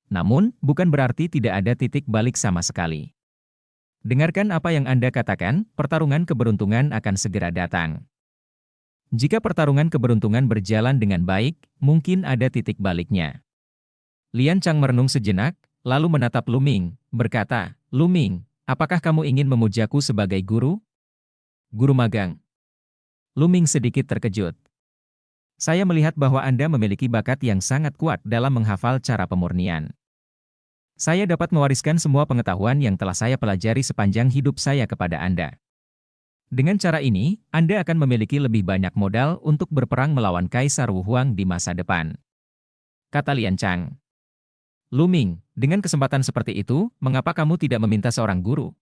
Namun, bukan berarti tidak ada titik balik sama sekali. Dengarkan apa yang Anda katakan, pertarungan keberuntungan akan segera datang. Jika pertarungan keberuntungan berjalan dengan baik, mungkin ada titik baliknya. Lian Chang merenung sejenak, lalu menatap Luming, berkata, Luming, apakah kamu ingin memujaku sebagai guru? Guru magang. Luming sedikit terkejut. Saya melihat bahwa Anda memiliki bakat yang sangat kuat dalam menghafal cara pemurnian. Saya dapat mewariskan semua pengetahuan yang telah saya pelajari sepanjang hidup saya kepada Anda. Dengan cara ini, Anda akan memiliki lebih banyak modal untuk berperang melawan Kaisar Wu Huang di masa depan. Kata Lian Chang. Luming, dengan kesempatan seperti itu, mengapa kamu tidak meminta seorang guru?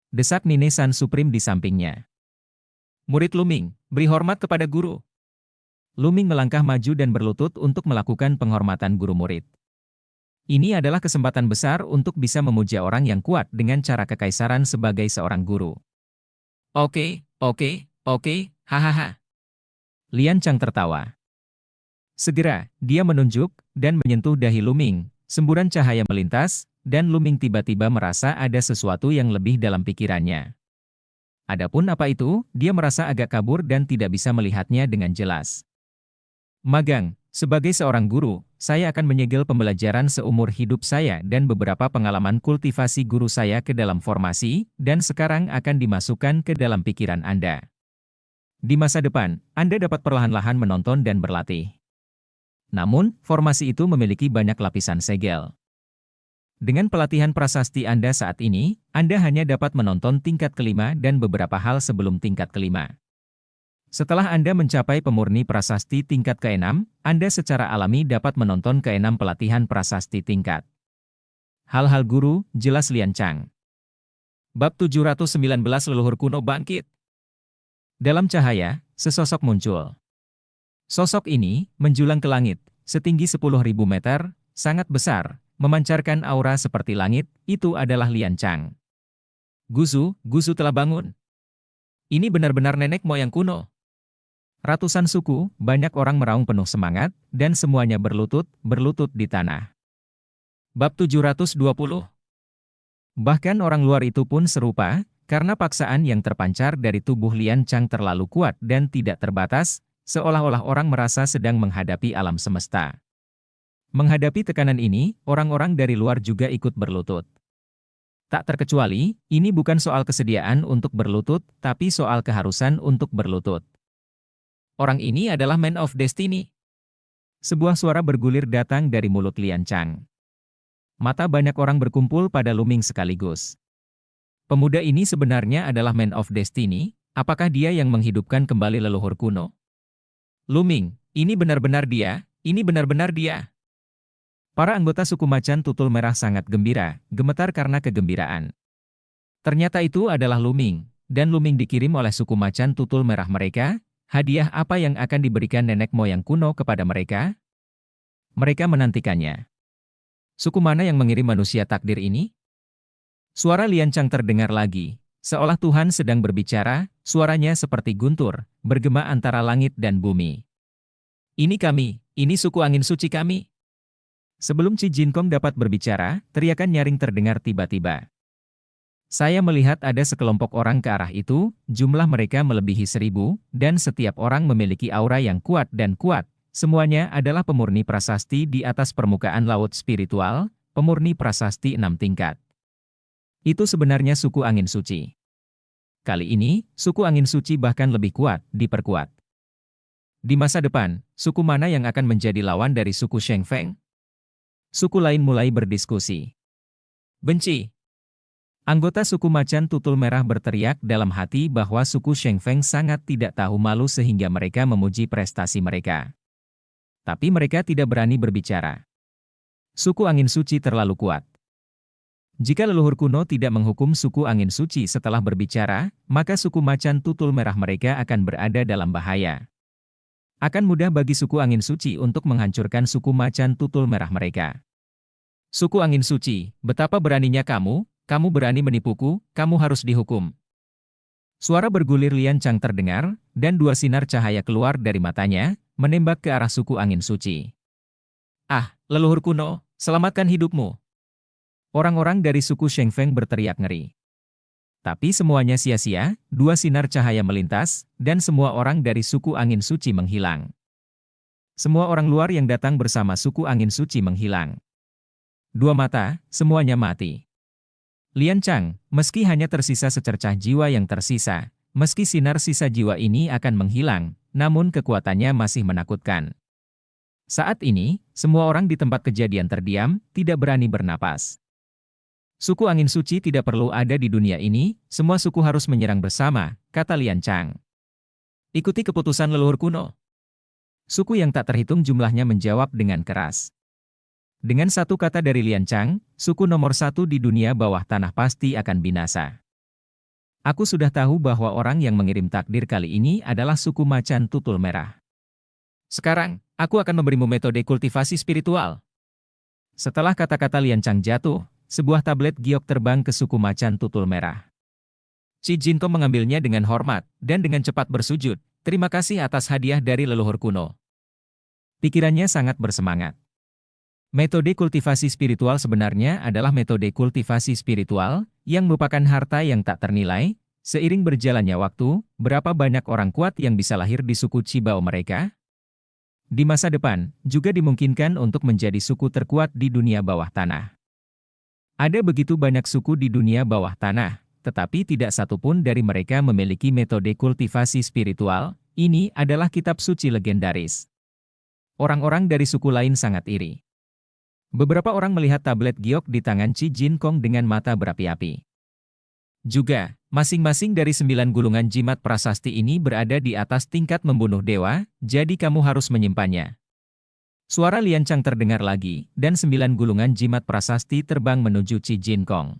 Desak Nine San Supreme di sampingnya. Murid Luming, beri hormat kepada guru. Luming melangkah maju dan berlutut untuk melakukan penghormatan guru murid. Ini adalah kesempatan besar untuk bisa memuja orang yang kuat dengan cara kekaisaran sebagai seorang guru. Oke, oke, oke, hahaha. Lian Chang tertawa. Segera, dia menunjuk dan menyentuh dahi Luming. Semburan cahaya melintas, dan Luming tiba-tiba merasa ada sesuatu yang lebih dalam pikirannya. Adapun apa itu, dia merasa agak kabur dan tidak bisa melihatnya dengan jelas. Magang, sebagai seorang guru, saya akan menyegel pembelajaran seumur hidup saya dan beberapa pengalaman kultivasi guru saya ke dalam formasi, dan sekarang akan dimasukkan ke dalam pikiran Anda. Di masa depan, Anda dapat perlahan-lahan menonton dan berlatih. Namun, formasi itu memiliki banyak lapisan segel. Dengan pelatihan prasasti Anda saat ini, Anda hanya dapat menonton tingkat kelima dan beberapa hal sebelum tingkat kelima. Setelah Anda mencapai pemurni prasasti tingkat ke-6, Anda secara alami dapat menonton ke-6 pelatihan prasasti tingkat. Hal-hal guru, jelas Lian Chang. Bab 719 Leluhur Kuno Bangkit. Dalam cahaya, sesosok muncul. Sosok ini menjulang ke langit, setinggi 10.000 meter, sangat besar, memancarkan aura seperti langit. Itu adalah Lian Chang. Gusu telah bangun. Ini benar-benar nenek moyang kuno. Ratusan suku, banyak orang meraung penuh semangat, dan semuanya berlutut di tanah. Bab 720. Bahkan orang luar itu pun serupa, karena paksaan yang terpancar dari tubuh Lian Chang terlalu kuat dan tidak terbatas, seolah-olah orang merasa sedang menghadapi alam semesta. Menghadapi tekanan ini, orang-orang dari luar juga ikut berlutut. Tak terkecuali, ini bukan soal kesediaan untuk berlutut, tapi soal keharusan untuk berlutut. Orang ini adalah Man of Destiny. Sebuah suara bergulir datang dari mulut Lian Chang. Mata banyak orang berkumpul pada Luming sekaligus. Pemuda ini sebenarnya adalah Man of Destiny. Apakah dia yang menghidupkan kembali leluhur kuno? Luming, ini benar-benar dia, ini benar-benar dia. Para anggota suku macan tutul merah sangat gembira, gemetar karena kegembiraan. Ternyata itu adalah Luming, dan Luming dikirim oleh suku macan tutul merah mereka. Hadiah apa yang akan diberikan nenek moyang kuno kepada mereka? Mereka menantikannya. Suku mana yang mengirim manusia takdir ini? Suara Lian Chang terdengar lagi, seolah Tuhan sedang berbicara, suaranya seperti guntur, bergema antara langit dan bumi. Ini kami, ini suku angin suci kami. Sebelum Qi Jinkong dapat berbicara, teriakan nyaring terdengar tiba-tiba. Saya melihat ada sekelompok orang ke arah itu, jumlah mereka melebihi 1.000, dan setiap orang memiliki aura yang kuat dan kuat. Semuanya adalah pemurni prasasti di atas permukaan laut spiritual, pemurni prasasti 6 tingkat. Itu sebenarnya suku angin suci. Kali ini, suku angin suci bahkan lebih kuat, diperkuat. Di masa depan, suku mana yang akan menjadi lawan dari suku Sheng Feng? Suku lain mulai berdiskusi. Benci. Anggota suku macan tutul merah berteriak dalam hati bahwa suku Sheng Feng sangat tidak tahu malu sehingga mereka memuji prestasi mereka. Tapi mereka tidak berani berbicara. Suku angin suci terlalu kuat. Jika leluhur kuno tidak menghukum suku angin suci setelah berbicara, maka suku macan tutul merah mereka akan berada dalam bahaya. Akan mudah bagi suku angin suci untuk menghancurkan suku macan tutul merah mereka. Suku angin suci, betapa beraninya kamu berani menipuku, kamu harus dihukum. Suara bergulir Lian Chang terdengar, dan 2 sinar cahaya keluar dari matanya, menembak ke arah suku angin suci. Ah, leluhur kuno, selamatkan hidupmu. Orang-orang dari suku Sheng Feng berteriak ngeri. Tapi semuanya sia-sia, 2 sinar cahaya melintas, dan semua orang dari suku angin suci menghilang. Semua orang luar yang datang bersama suku angin suci menghilang. 2 mata, semuanya mati. Lian Chang, meski hanya tersisa secercah jiwa yang tersisa, meski sinar sisa jiwa ini akan menghilang, namun kekuatannya masih menakutkan. Saat ini, semua orang di tempat kejadian terdiam, tidak berani bernapas. Suku angin suci tidak perlu ada di dunia ini, semua suku harus menyerang bersama, kata Lian Chang. Ikuti keputusan leluhur kuno. Suku yang tak terhitung jumlahnya menjawab dengan keras. Dengan satu kata dari Lian Chang, suku nomor 1 di dunia bawah tanah pasti akan binasa. Aku sudah tahu bahwa orang yang mengirim takdir kali ini adalah suku macan tutul merah. Sekarang, aku akan memberimu metode kultivasi spiritual. Setelah kata-kata Lian Chang jatuh, sebuah tablet giok terbang ke suku macan tutul merah. Qi Jinkong mengambilnya dengan hormat, dan dengan cepat bersujud. Terima kasih atas hadiah dari leluhur kuno. Pikirannya sangat bersemangat. Metode kultivasi spiritual sebenarnya adalah metode kultivasi spiritual, yang merupakan harta yang tak ternilai. Seiring berjalannya waktu, berapa banyak orang kuat yang bisa lahir di suku Qibao mereka? Di masa depan, juga dimungkinkan untuk menjadi suku terkuat di dunia bawah tanah. Ada begitu banyak suku di dunia bawah tanah, tetapi tidak satupun dari mereka memiliki metode kultivasi spiritual. Ini adalah kitab suci legendaris. Orang-orang dari suku lain sangat iri. Beberapa orang melihat tablet giok di tangan Qi Jinkong dengan mata berapi-api. Juga, masing-masing dari 9 gulungan jimat prasasti ini berada di atas tingkat membunuh dewa, jadi kamu harus menyimpannya. Suara Lian Chang terdengar lagi, dan 9 gulungan jimat prasasti terbang menuju Qi Jinkong.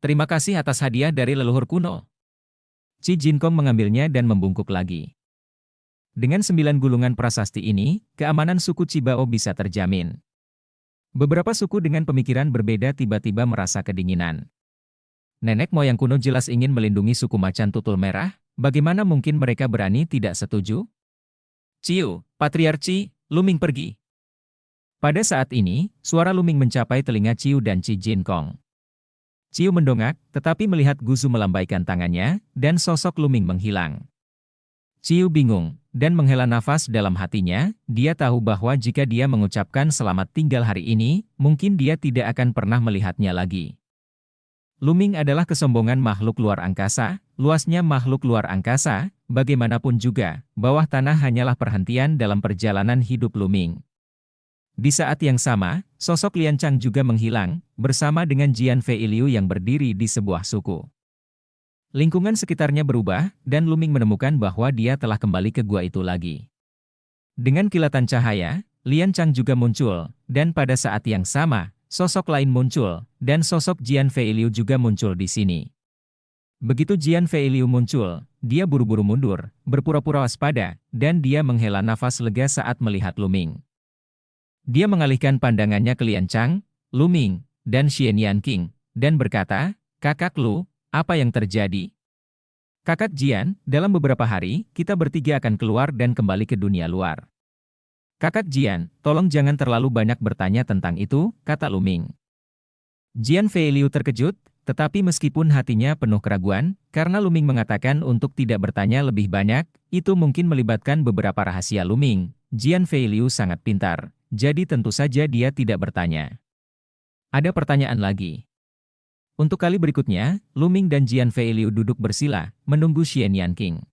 Terima kasih atas hadiah dari leluhur kuno. Qi Jinkong mengambilnya dan membungkuk lagi. Dengan 9 gulungan prasasti ini, keamanan suku Qibao bisa terjamin. Beberapa suku dengan pemikiran berbeda tiba-tiba merasa kedinginan. Nenek moyang kuno jelas ingin melindungi suku macan tutul merah, bagaimana mungkin mereka berani tidak setuju? Ciu, Patriarci, Luming pergi. Pada saat ini, suara Luming mencapai telinga Ciu dan Qi Jinkong. Ciu mendongak, tetapi melihat Guzu melambaikan tangannya, dan sosok Luming menghilang. Ciu bingung, dan menghela nafas dalam hatinya. Dia tahu bahwa jika dia mengucapkan selamat tinggal hari ini, mungkin dia tidak akan pernah melihatnya lagi. Luming adalah kesombongan makhluk luar angkasa, luasnya makhluk luar angkasa, bagaimanapun juga, bawah tanah hanyalah perhentian dalam perjalanan hidup Luming. Di saat yang sama, sosok Lian Chang juga menghilang, bersama dengan Jian Fei Liu yang berdiri di sebuah suku. Lingkungan sekitarnya berubah, dan Luming menemukan bahwa dia telah kembali ke gua itu lagi. Dengan kilatan cahaya, Lian Chang juga muncul, dan pada saat yang sama, sosok lain muncul, dan sosok Jian Fei Liu juga muncul di sini. Begitu Jian Fei Liu muncul, dia buru-buru mundur, berpura-pura waspada, dan dia menghela nafas lega saat melihat Luming. Dia mengalihkan pandangannya ke Lian Chang, Luming, dan Xian Yanqing, dan berkata, "Kakak Lu, apa yang terjadi?" "Kakak Jian, dalam beberapa hari, kita bertiga akan keluar dan kembali ke dunia luar. Kakak Jian, tolong jangan terlalu banyak bertanya tentang itu," kata Luming. Jian Fei Liu terkejut, tetapi meskipun hatinya penuh keraguan, karena Luming mengatakan untuk tidak bertanya lebih banyak, itu mungkin melibatkan beberapa rahasia Luming. Jian Fei Liu sangat pintar, jadi tentu saja dia tidak bertanya. Ada pertanyaan lagi. Untuk kali berikutnya, Luming dan Jian Fei Liu duduk bersila, menunggu Xian Yanqing.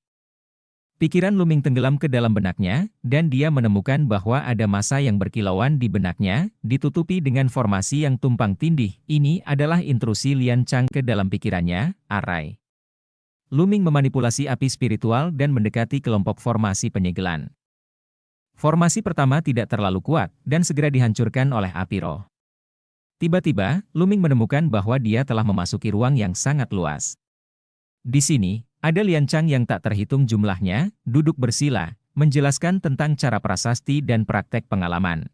Pikiran Luming tenggelam ke dalam benaknya, dan dia menemukan bahwa ada masa yang berkilauan di benaknya, ditutupi dengan formasi yang tumpang tindih. Ini adalah intrusi Lian Chang ke dalam pikirannya, arai. Luming memanipulasi api spiritual dan mendekati kelompok formasi penyegelan. Formasi pertama tidak terlalu kuat, dan segera dihancurkan oleh api roh. Tiba-tiba, Luming menemukan bahwa dia telah memasuki ruang yang sangat luas. Di sini, ada Lian Chang yang tak terhitung jumlahnya, duduk bersila, menjelaskan tentang cara prasasti dan praktek pengalaman.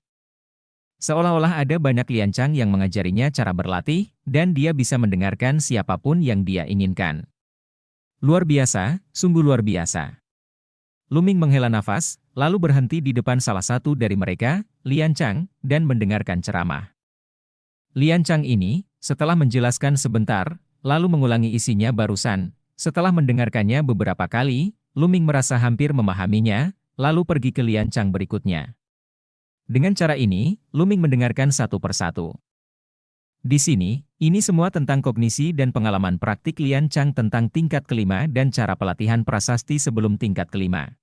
Seolah-olah ada banyak Lian Chang yang mengajarinya cara berlatih, dan dia bisa mendengarkan siapapun yang dia inginkan. Luar biasa, sungguh luar biasa. Luming menghela nafas, lalu berhenti di depan salah satu dari mereka, Lian Chang, dan mendengarkan ceramah. Lian Chang ini, setelah menjelaskan sebentar, lalu mengulangi isinya barusan. Setelah mendengarkannya beberapa kali, Luming merasa hampir memahaminya, lalu pergi ke Lian Chang berikutnya. Dengan cara ini, Luming mendengarkan satu persatu. Di sini, ini semua tentang kognisi dan pengalaman praktik Lian Chang tentang tingkat kelima dan cara pelatihan prasasti sebelum tingkat kelima.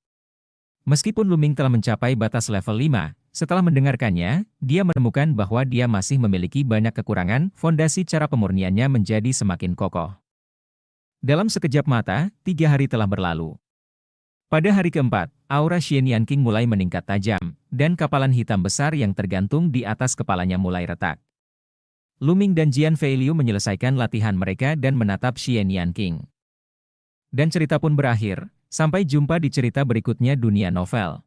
Meskipun Luming telah mencapai batas level 5, setelah mendengarkannya, dia menemukan bahwa dia masih memiliki banyak kekurangan, fondasi cara pemurniannya menjadi semakin kokoh. Dalam sekejap mata, 3 hari telah berlalu. Pada hari keempat, aura Xian Yanqing mulai meningkat tajam, dan kapalan hitam besar yang tergantung di atas kepalanya mulai retak. Luming dan Jian Fei Liu menyelesaikan latihan mereka dan menatap Xian Yanqing. Dan cerita pun berakhir. Sampai jumpa di cerita berikutnya dunia novel.